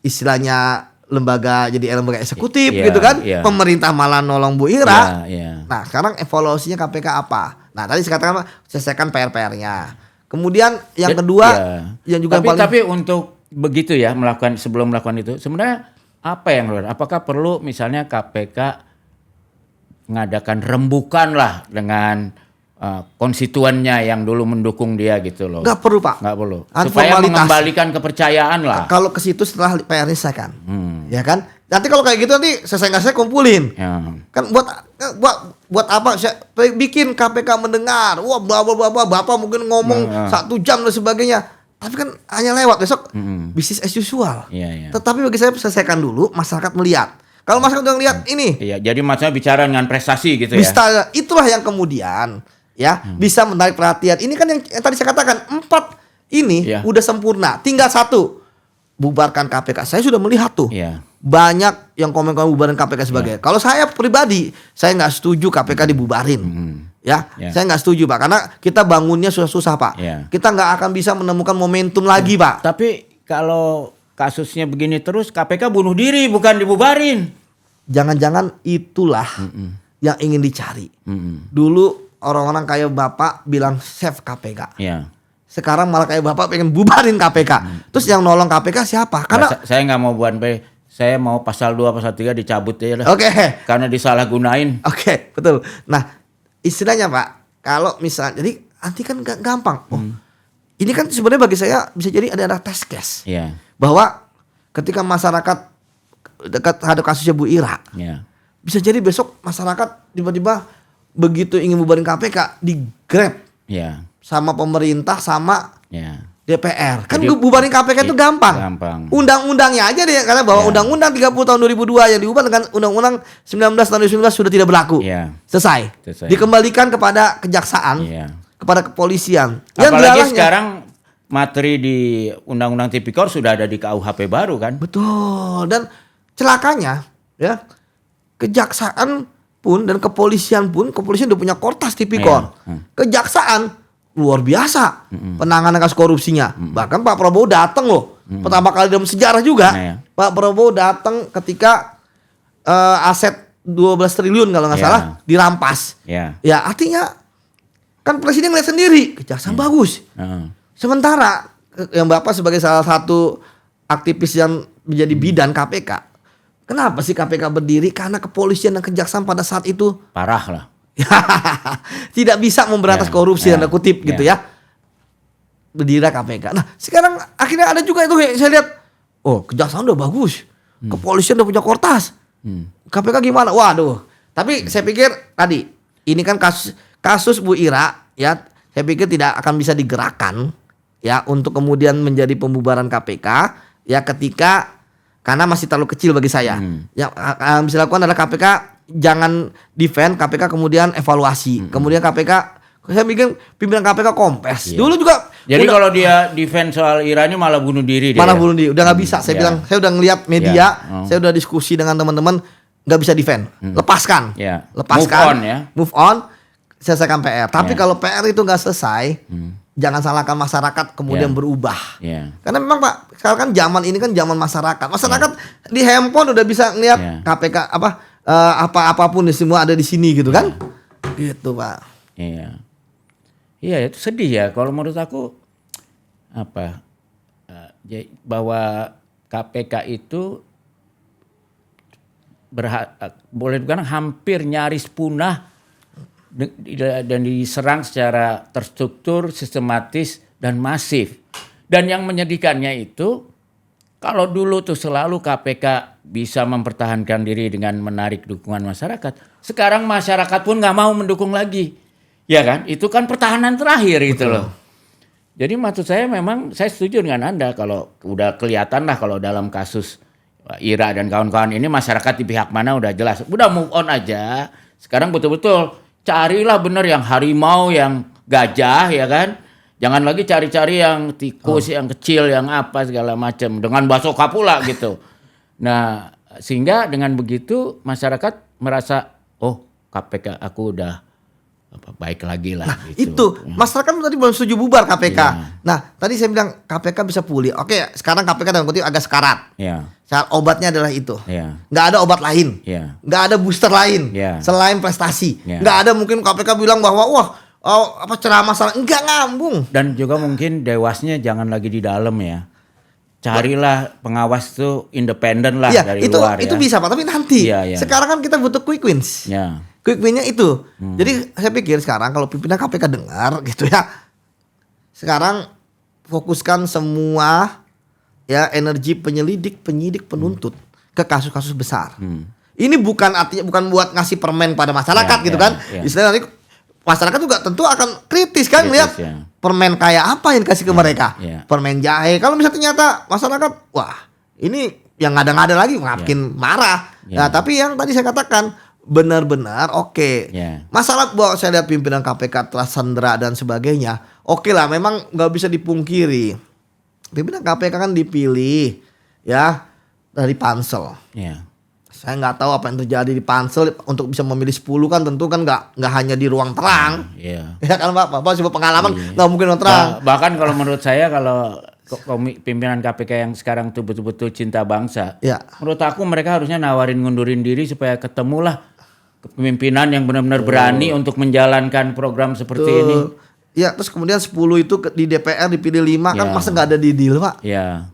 istilahnya lembaga eksekutif gitu kan. Pemerintah malah nolong Bu Ira. Nah, sekarang evaluasinya KPK apa? Nah, tadi saya katakan selesaikan PR-nya. Kemudian yang kedua yang juga tapi untuk begitu sebelum melakukan itu sebenarnya apa yang luar? Apakah perlu misalnya KPK mengadakan rembukan lah dengan konstituennya yang dulu mendukung dia gitu loh? Nggak perlu, Pak. Nggak perlu. Supaya mengembalikan kepercayaan lah. Kalau ke situ setelah PR selesaikan, ya kan? Nanti kalau kayak gitu nanti selesai kumpulin. Kan buat apa? Saya bikin KPK mendengar. Wah, bapak mungkin ngomong 1 jam dan sebagainya. Tapi kan hanya lewat, besok bisnis as usual. Tetapi bagi saya selesaikan dulu, masyarakat melihat. Kalau masyarakat udah lihat ini. Jadi maksudnya bicara dengan prestasi gitu itulah yang kemudian bisa menarik perhatian. Ini kan yang tadi saya katakan 4 ini udah sempurna. Tinggal 1, bubarkan KPK. Saya sudah melihat tuh. Banyak yang komen bubarin KPK sebagainya. Kalau saya pribadi, saya nggak setuju KPK dibubarin. Saya nggak setuju, Pak, karena kita bangunnya susah-susah, Pak. Kita nggak akan bisa menemukan momentum lagi, Pak. Tapi kalau kasusnya begini terus, KPK bunuh diri bukan dibubarin. Jangan-jangan itulah yang ingin dicari. Dulu orang-orang kayak Bapak bilang save KPK. Sekarang malah kayak Bapak pengen bubarin KPK. Terus yang nolong KPK siapa? Karena saya nggak mau buat saya mau pasal 2 pasal 3 dicabut ya lah. Karena disalahgunain. Betul. Nah, istilahnya, Pak, kalau misalnya jadi nanti kan gampang. Ini kan sebenarnya bagi saya bisa jadi ada test case. Bahwa ketika masyarakat dekat terhadap kasusnya Bu Ira, bisa jadi besok masyarakat tiba-tiba begitu ingin bubarin KPK di-grab sama pemerintah sama DPR. Kan bubarin KPK itu gampang. Undang-undangnya aja deh, karena bahwa Undang-Undang 30 tahun 2002 yang diubah dengan Undang-Undang 19 tahun 2019 sudah tidak berlaku. Selesai. Dikembalikan kepada kejaksaan, kepada kepolisian. Apalagi sekarang materi di Undang-Undang Tipikor sudah ada di KUHP baru kan? Betul. Dan celakanya kejaksaan pun dan kepolisian udah punya Kortas Tipikor. Kejaksaan luar biasa penanganan kasus korupsinya. Bahkan Pak Prabowo datang loh. Pertama kali dalam sejarah juga. Pak Prabowo datang ketika aset 12 triliun kalau nggak salah dirampas. Ya artinya kan presiden lihat sendiri kejaksaan bagus. Sementara yang Bapak sebagai salah satu aktivis yang menjadi bidan KPK, kenapa sih KPK berdiri? Karena kepolisian dan kejaksaan pada saat itu parah lah. Tidak bisa memberantas korupsi tanda kutip gitu ya. Berdiri KPK. Nah sekarang akhirnya ada juga itu saya lihat, oh kejaksaan udah bagus, kepolisian udah punya Kortas, KPK gimana? Waduh. Tapi saya pikir tadi ini kan kasus Bu Ira ya, saya pikir tidak akan bisa digerakkan ya untuk kemudian menjadi pembubaran KPK ya ketika karena masih terlalu kecil bagi saya. Yang bisa dilakukan adalah KPK jangan defend, KPK kemudian evaluasi. Kemudian KPK, saya pikir pimpinan KPK kompes. Dulu juga. Jadi kalau dia defend soal Ira ini malah bunuh diri dia. Malah bunuh diri, udah nggak bisa. Saya bilang, saya udah ngeliat media, saya udah diskusi dengan teman-teman, nggak bisa defend. Lepaskan, lepaskan, move on, selesaikan PR. Tapi kalau PR itu nggak selesai, jangan salahkan masyarakat kemudian berubah. Karena memang Pak, sekarang kan zaman ini kan zaman masyarakat. Masyarakat di handphone udah bisa ngeliat KPK apapun semua ada di sini gitu kan? Gitu Pak. Iya itu sedih ya. Kalau menurut aku bahwa KPK itu boleh dibilang hampir nyaris punah dan diserang secara terstruktur, sistematis dan masif. Dan yang menyedihkannya itu kalau dulu tuh selalu KPK bisa mempertahankan diri dengan menarik dukungan masyarakat, sekarang masyarakat pun nggak mau mendukung lagi, ya kan? Itu kan pertahanan terakhir gitu loh. Jadi maksud saya memang saya setuju dengan Anda kalau udah kelihatan lah kalau dalam kasus Ira dan kawan-kawan ini masyarakat di pihak mana udah jelas, udah move on aja. Sekarang betul-betul carilah bener yang harimau, yang gajah, ya kan? Jangan lagi cari-cari yang tikus, yang kecil, yang apa segala macam dengan basoka pula gitu. Nah, sehingga dengan begitu masyarakat merasa, oh KPK aku udah baik lagi lah. Nah, gitu. Itu masyarakat tadi belum setuju bubar KPK. Nah, tadi saya bilang KPK bisa pulih. Oke, sekarang KPK dalam kutip agak sekarat. Obatnya adalah itu. Nggak ada obat lain. Nggak ada booster lain selain prestasi. Nggak ada mungkin KPK bilang bahwa ceramah salah, enggak ngambung. Dan juga mungkin dewasnya jangan lagi di dalam ya. Carilah pengawas tuh independen lah dari luar ya. Itu bisa Pak, tapi nanti. Sekarang kan kita butuh quick wins. Quick win-nya itu. Jadi saya pikir sekarang kalau pimpinan KPK dengar gitu ya. Sekarang fokuskan semua energi penyelidik, penyidik, penuntut ke kasus-kasus besar. Ini bukan artinya bukan buat ngasih permen pada masyarakat gitu kan. Istilahnya nanti masyarakat juga tentu akan kritis kan lihat permen kayak apa yang dikasih ke mereka. Permen jahe. Kalau misalnya ternyata masyarakat wah ini yang ngada-ngada lagi makin marah. Nah tapi yang tadi saya katakan benar-benar oke. Masalah bahwa saya lihat pimpinan KPK telah sandera dan sebagainya. Oke lah memang nggak bisa dipungkiri. Pimpinan KPK kan dipilih ya dari pansel. Saya nggak tahu apa yang terjadi di pansel untuk bisa memilih 10 kan tentu kan nggak hanya di ruang terang. Ya kan Bapak sebuah pengalaman nggak mungkin ruang terang. Bahkan kalau menurut saya kalau pimpinan KPK yang sekarang tuh betul-betul cinta bangsa, menurut aku mereka harusnya nawarin ngundurin diri supaya ketemulah kepemimpinan yang benar-benar berani untuk menjalankan program seperti ini. Ya terus kemudian 10 itu di DPR dipilih 5 kan masa nggak ada di deal Pak?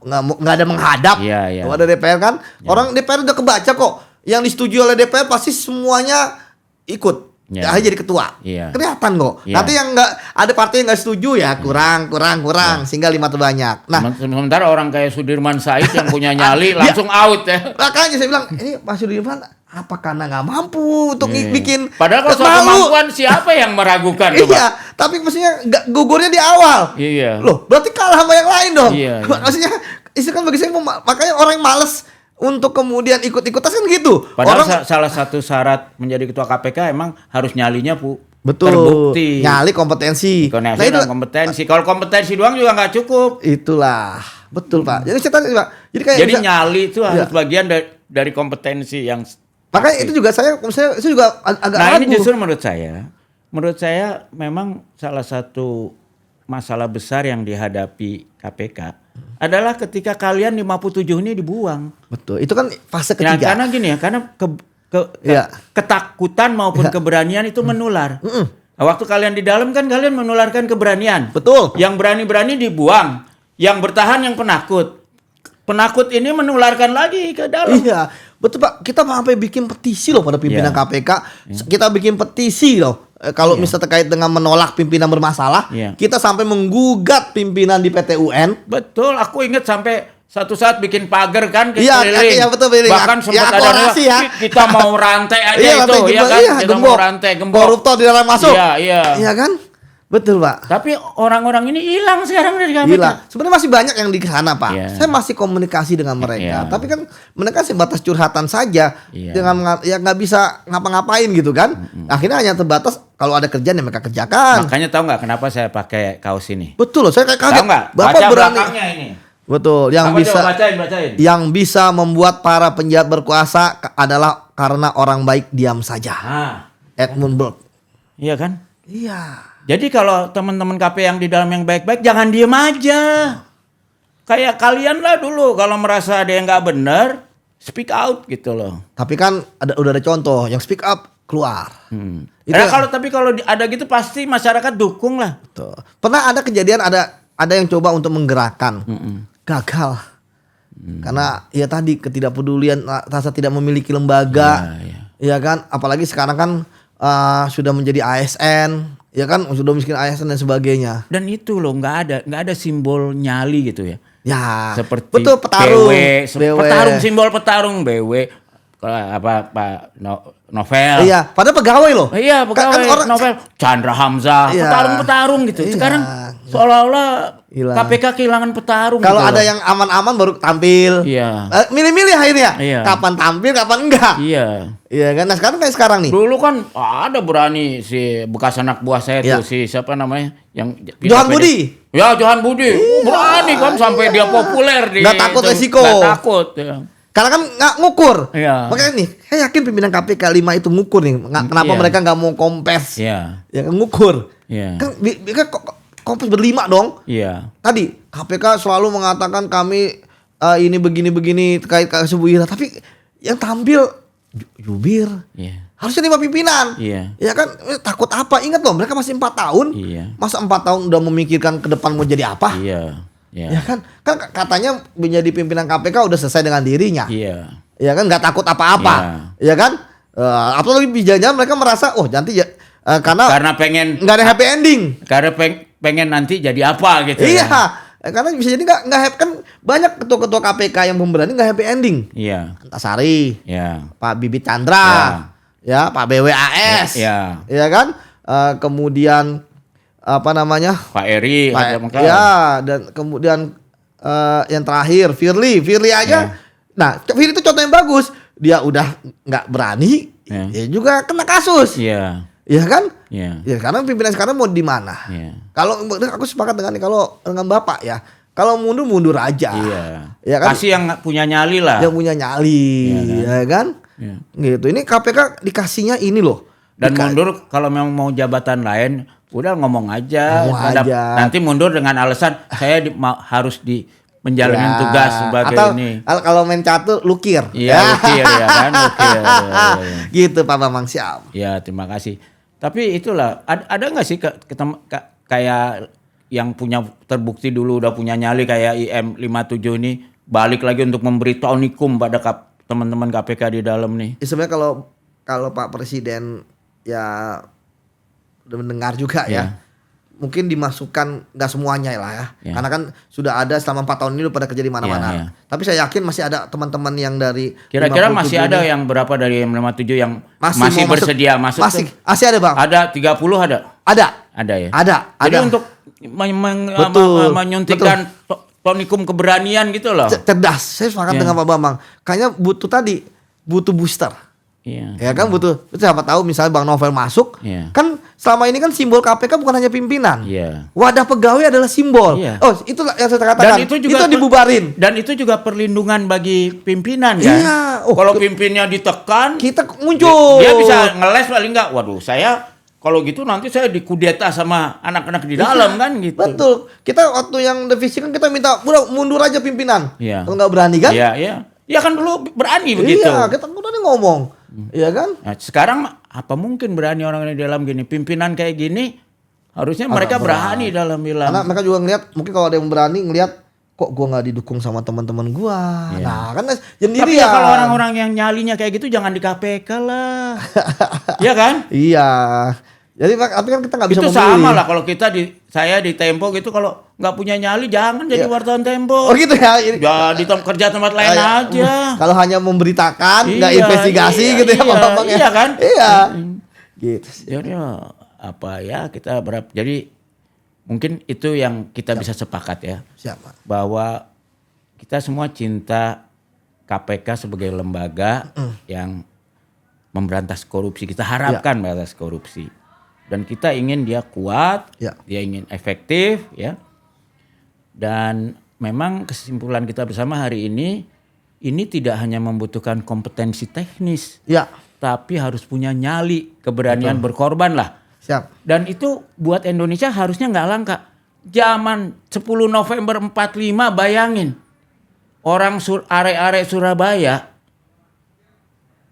Nggak ada menghadap. Kalau ada DPR kan orang DPR udah kebaca kok yang disetujui oleh DPR pasti semuanya ikut. Jadi ketua. Kelihatan kok. Nanti yang nggak ada partai yang nggak setuju ya kurang sehingga 5 terbanyak. Nah sementara orang kayak Sudirman Said yang punya nyali langsung out ya. Makanya saya bilang ini Pak Sudirman apa karena nggak mampu untuk bikin. Padahal kalau soal kemampuan siapa yang meragukan? Tapi maksudnya gugurnya di awal. Loh berarti kalah sama yang lain dong. Maksudnya itu kan bagi saya makanya orang yang males untuk kemudian ikut-ikutan kan gitu. Padahal salah satu syarat menjadi ketua KPK emang harus nyalinya betul terbukti. Nyali kompetensi. Nah itu kompetensi. Kalau kompetensi doang juga nggak cukup. Itulah betul Pak. Jadi nyali itu harus bagian dari kompetensi yang Makanya itu juga saya juga agak ragu. Nah ini justru menurut saya memang salah satu masalah besar yang dihadapi KPK adalah ketika kalian 57 ini dibuang. Betul. Itu kan fase ketiga. Karena gini ya, karena ketakutan maupun keberanian itu menular. Nah, waktu kalian di dalam kan kalian menularkan keberanian. Betul. Yang berani-berani dibuang, yang bertahan yang penakut. Penakut ini menularkan lagi ke dalam. Iya, betul Pak. Kita sampai bikin petisi loh pada pimpinan KPK. Kita bikin petisi loh. Kalau misalnya terkait dengan menolak pimpinan bermasalah, kita sampai menggugat pimpinan di PT UN. Betul, aku ingat sampai satu saat bikin pagar kan keliling. Iya, betul. Bahkan sempat ada kita mau rantai aja itu, ya kan? Kita mau rantai gembok. Koruptor di dalam masuk. Iya. Iya kan? Betul Pak. Tapi orang-orang ini hilang sekarang dari KPK. Hilang. Sebenarnya masih banyak yang di sana Pak. Saya masih komunikasi dengan mereka. Tapi kan mereka sebatas curhatan saja. Dengan ya nggak bisa ngapa-ngapain gitu kan. Akhirnya hanya terbatas kalau ada kerjaan yang mereka kerjakan. Makanya tahu nggak kenapa saya pakai kaos ini? Betul loh. Saya kayak kaget. Tahu nggak? Bapak baca berani. Belakangnya ini. Betul. Yang apa bisa bacain. Yang bisa membuat para penjahat berkuasa adalah karena orang baik diam saja. Edmund Burke. Iya kan? Iya. Jadi kalau teman-teman KP yang di dalam yang baik-baik jangan diem aja. Kayak kalian lah dulu kalau merasa ada yang nggak benar, speak out gitu loh. Tapi kan udah ada contoh yang speak up keluar. Tapi kalau ada gitu pasti masyarakat dukung lah. Betul. Pernah ada kejadian ada yang coba untuk menggerakkan, gagal. Karena ya tadi ketidakpedulian, rasa tidak memiliki lembaga, ya kan. Apalagi sekarang kan sudah menjadi ASN. Ya kan sudah miskin ASN dan sebagainya. Dan itu loh nggak ada simbol nyali gitu ya. Ya. Seperti betul petarung. BW. Petarung simbol petarung BW. Apa Pak Novel. Iya, padahal pegawai loh. Iya pegawai kan Novel. Chandra Hamzah. Petarung gitu. Sekarang seolah-olah KPK kehilangan petarung. Kalau gitu ada yang aman-aman baru tampil. Iya. Milih-milih akhirnya. Kapan tampil, kapan enggak. Iya. Iya kan. Nah sekarang kayak sekarang nih. Dulu kan ada berani si bekas anak buah saya tuh si siapa namanya yang Johan Budi. Ya Johan Budi. Berani kan sampai dia populer di. Nggak takut resiko. Nggak takut. Ya. Karena kan nggak ngukur. Iya. Makanya nih, saya yakin pimpinan KPK 5 itu ngukur nih. Kenapa mereka nggak mau kompes? Iya. Ya kan ngukur. Iya. Kan kompes berlima dong. Iya. Tadi KPK selalu mengatakan kami ini begini-begini terkait kasus Bu Ira, tapi yang tampil jubir. Iya. Harusnya 5 pimpinan. Iya. Ya kan takut apa? Ingat loh, mereka masih 4 tahun. Iya. Masa 4 tahun udah memikirkan ke depan mau jadi apa? Iya. Ya kan katanya menjadi pimpinan KPK udah selesai dengan dirinya. Iya. Ya kan nggak takut apa-apa. Ya kan? Apalagi jangan-jangan mereka merasa nanti ya karena pengen nggak ada happy ending. Karena pengen nanti jadi apa gitu. Iya. Karena bisa jadi nggak happy kan banyak ketua-ketua KPK yang pemberani nggak happy ending. Iya. Antasari. Iya. Pak Bibit Chandra. Ya Pak BWAS. Iya. Ya kan? Kemudian apa namanya? Pak Eri. Ya dan kemudian yang terakhir Firly aja. Nah Firly itu contoh yang bagus. Dia udah nggak berani, dia juga kena kasus. Iya. Iya kan? Iya. Ya karena pimpinan sekarang mau di mana? Iya. Kalau aku sepakat dengan Bapak ya. Kalau mundur aja. Iya. Ya kan? Kasih yang punya nyali lah. Yang punya nyali, ya kan? Iya. Gitu. Ini KPK dikasihnya ini loh. Dan mundur kalau memang mau jabatan lain, udah ngomong aja. Nanti mundur dengan alasan saya harus menjalani tugas sebagai atau ini. Kalau main catur lukir. Iya, lukir ya kan, lukir. Gitu Pak Bambang Syam. Ya, terima kasih. Tapi itulah ada nggak sih kayak yang punya terbukti dulu udah punya nyali kayak IM57 ini balik lagi untuk memberi tonikum pada teman-teman KPK di dalam nih. Sebenarnya kalau Pak Presiden ya udah mendengar juga ya. Mungkin dimasukkan nggak semuanya lah ya. Karena kan sudah ada selama 4 tahun ini udah pada kerja di mana-mana. Tapi saya yakin masih ada teman-teman yang dari kira-kira masih ada yang berapa dari M57 yang masih bersedia masuk? Masih ada Bang. Ada 30 ada? Ada ya? Ada. Jadi untuk menyuntikkan tonikum keberanian gitu loh. Cerdas. Saya sepakat dengan Pak Bambang. Kayaknya butuh booster. Iya. Ya kan butuh. Siapa tahu misalnya Bang Novel masuk, kan selama ini kan simbol KPK bukan hanya pimpinan. Wadah pegawai adalah simbol. Oh, itu yang saya katakan. Dan itu dibubarin. Dan itu juga perlindungan bagi pimpinan kan. Iya. Kalau pimpinnya ditekan, kita muncul. Dia bisa ngeles paling enggak. Waduh, saya kalau gitu nanti saya dikudeta sama anak-anak di dalam kan gitu. Betul. Kita waktu yang revisi kan kita minta mundur aja pimpinan. Kalau nggak berani kan? Iya. Ya kan dulu berani begitu. Iya, kita berani ngomong. Iya kan? Nah, sekarang apa mungkin berani orang di dalam gini? Pimpinan kayak gini harusnya mereka berani dalam bilang. Karena mereka juga ngelihat, mungkin kalau ada yang berani ngelihat kok gua nggak didukung sama teman-teman gua. Nah, kan sendiri. Tapi ya kalau orang-orang yang nyalinya kayak gitu jangan di KPK lah. Iya kan? Iya. Jadi tapi kan kita nggak bisa memilih. Itu sama lah kalau kita saya di Tempo gitu, kalau nggak punya nyali jangan jadi wartawan Tempo. Oh gitu ya? Jadi kerja tempat lain aja. Kalau hanya memberitakan, nggak investigasi gitu ya Bang. Iya kan? Iya. Gitu. Jadi apa ya kita jadi mungkin itu yang kita bisa sepakat ya. Siapa? Bahwa kita semua cinta KPK sebagai lembaga yang memberantas korupsi. Kita harapkan memberantas korupsi. Dan kita ingin dia kuat, dia ingin efektif, ya. Dan memang kesimpulan kita bersama hari ini tidak hanya membutuhkan kompetensi teknis, tapi harus punya nyali, keberanian berkorban lah. Siap. Dan itu buat Indonesia harusnya nggak langka. Zaman 10 November 45 bayangin, orang arek-arek Surabaya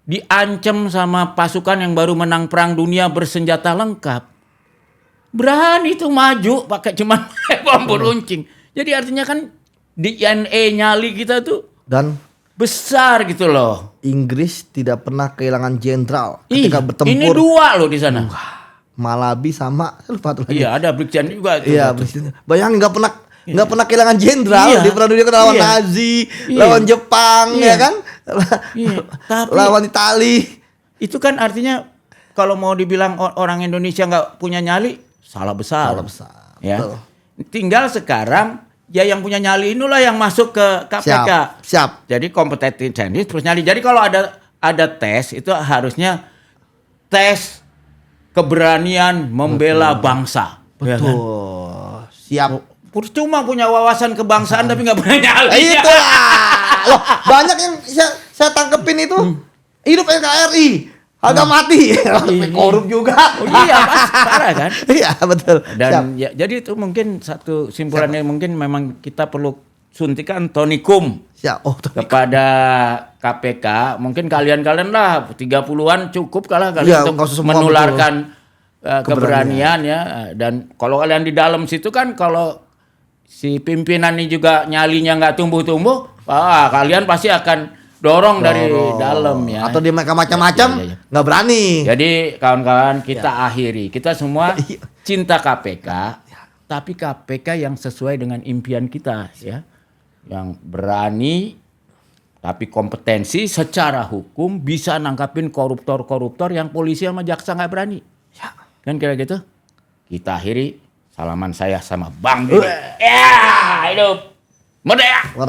diancam sama pasukan yang baru menang perang dunia bersenjata lengkap. Berani tuh maju pakai cuman bambu runcing. Jadi artinya kan DNA nyali kita tuh dan besar gitu loh. Inggris tidak pernah kehilangan jenderal ketika bertempur. Ini 2 loh di sana. Malabi sama lupa tuh lagi. Iya, ada Brigjen juga tuh. Iya, bayangin nggak pernah kehilangan jenderal di perang dunia kan lawan Nazi, lawan Jepang ya kan? Tapi lawan Itali. Itu kan artinya kalau mau dibilang orang Indonesia nggak punya nyali, salah besar. Ya. Betul. Tinggal sekarang ya yang punya nyali inilah yang masuk ke KPK. Siap. Jadi kompetensi teknis terus nyali. Jadi kalau ada tes itu harusnya tes keberanian membela bangsa. Betul. Ya kan? Siap. Cuma punya wawasan kebangsaan tapi nggak punya nyali. Itu loh, banyak yang saya tangkepin itu hidup NKRI harga mati, korup juga. Oh iya, parah kan? Iya betul. Dan ya, jadi itu mungkin satu simpulannya mungkin memang kita perlu suntikan tonikum kepada KPK. Mungkin kalian lah 30-an cukup kalah kalian untuk menularkan keberanian ya. Dan kalau kalian di dalam situ kan kalau si pimpinan ini juga nyalinya nggak tumbuh-tumbuh, kalian pasti akan dorong dari dalam ya. Atau dia macam-macam nggak berani. Jadi kawan-kawan kita akhiri. Kita semua cinta KPK, tapi KPK yang sesuai dengan impian kita ya. Yang berani tapi kompetensi secara hukum bisa nangkapin koruptor-koruptor yang polisi sama jaksa nggak berani. Ya. Kan kira gitu. Kita akhiri. Salaman saya sama Bang Didi. Ya, hidup merdeka.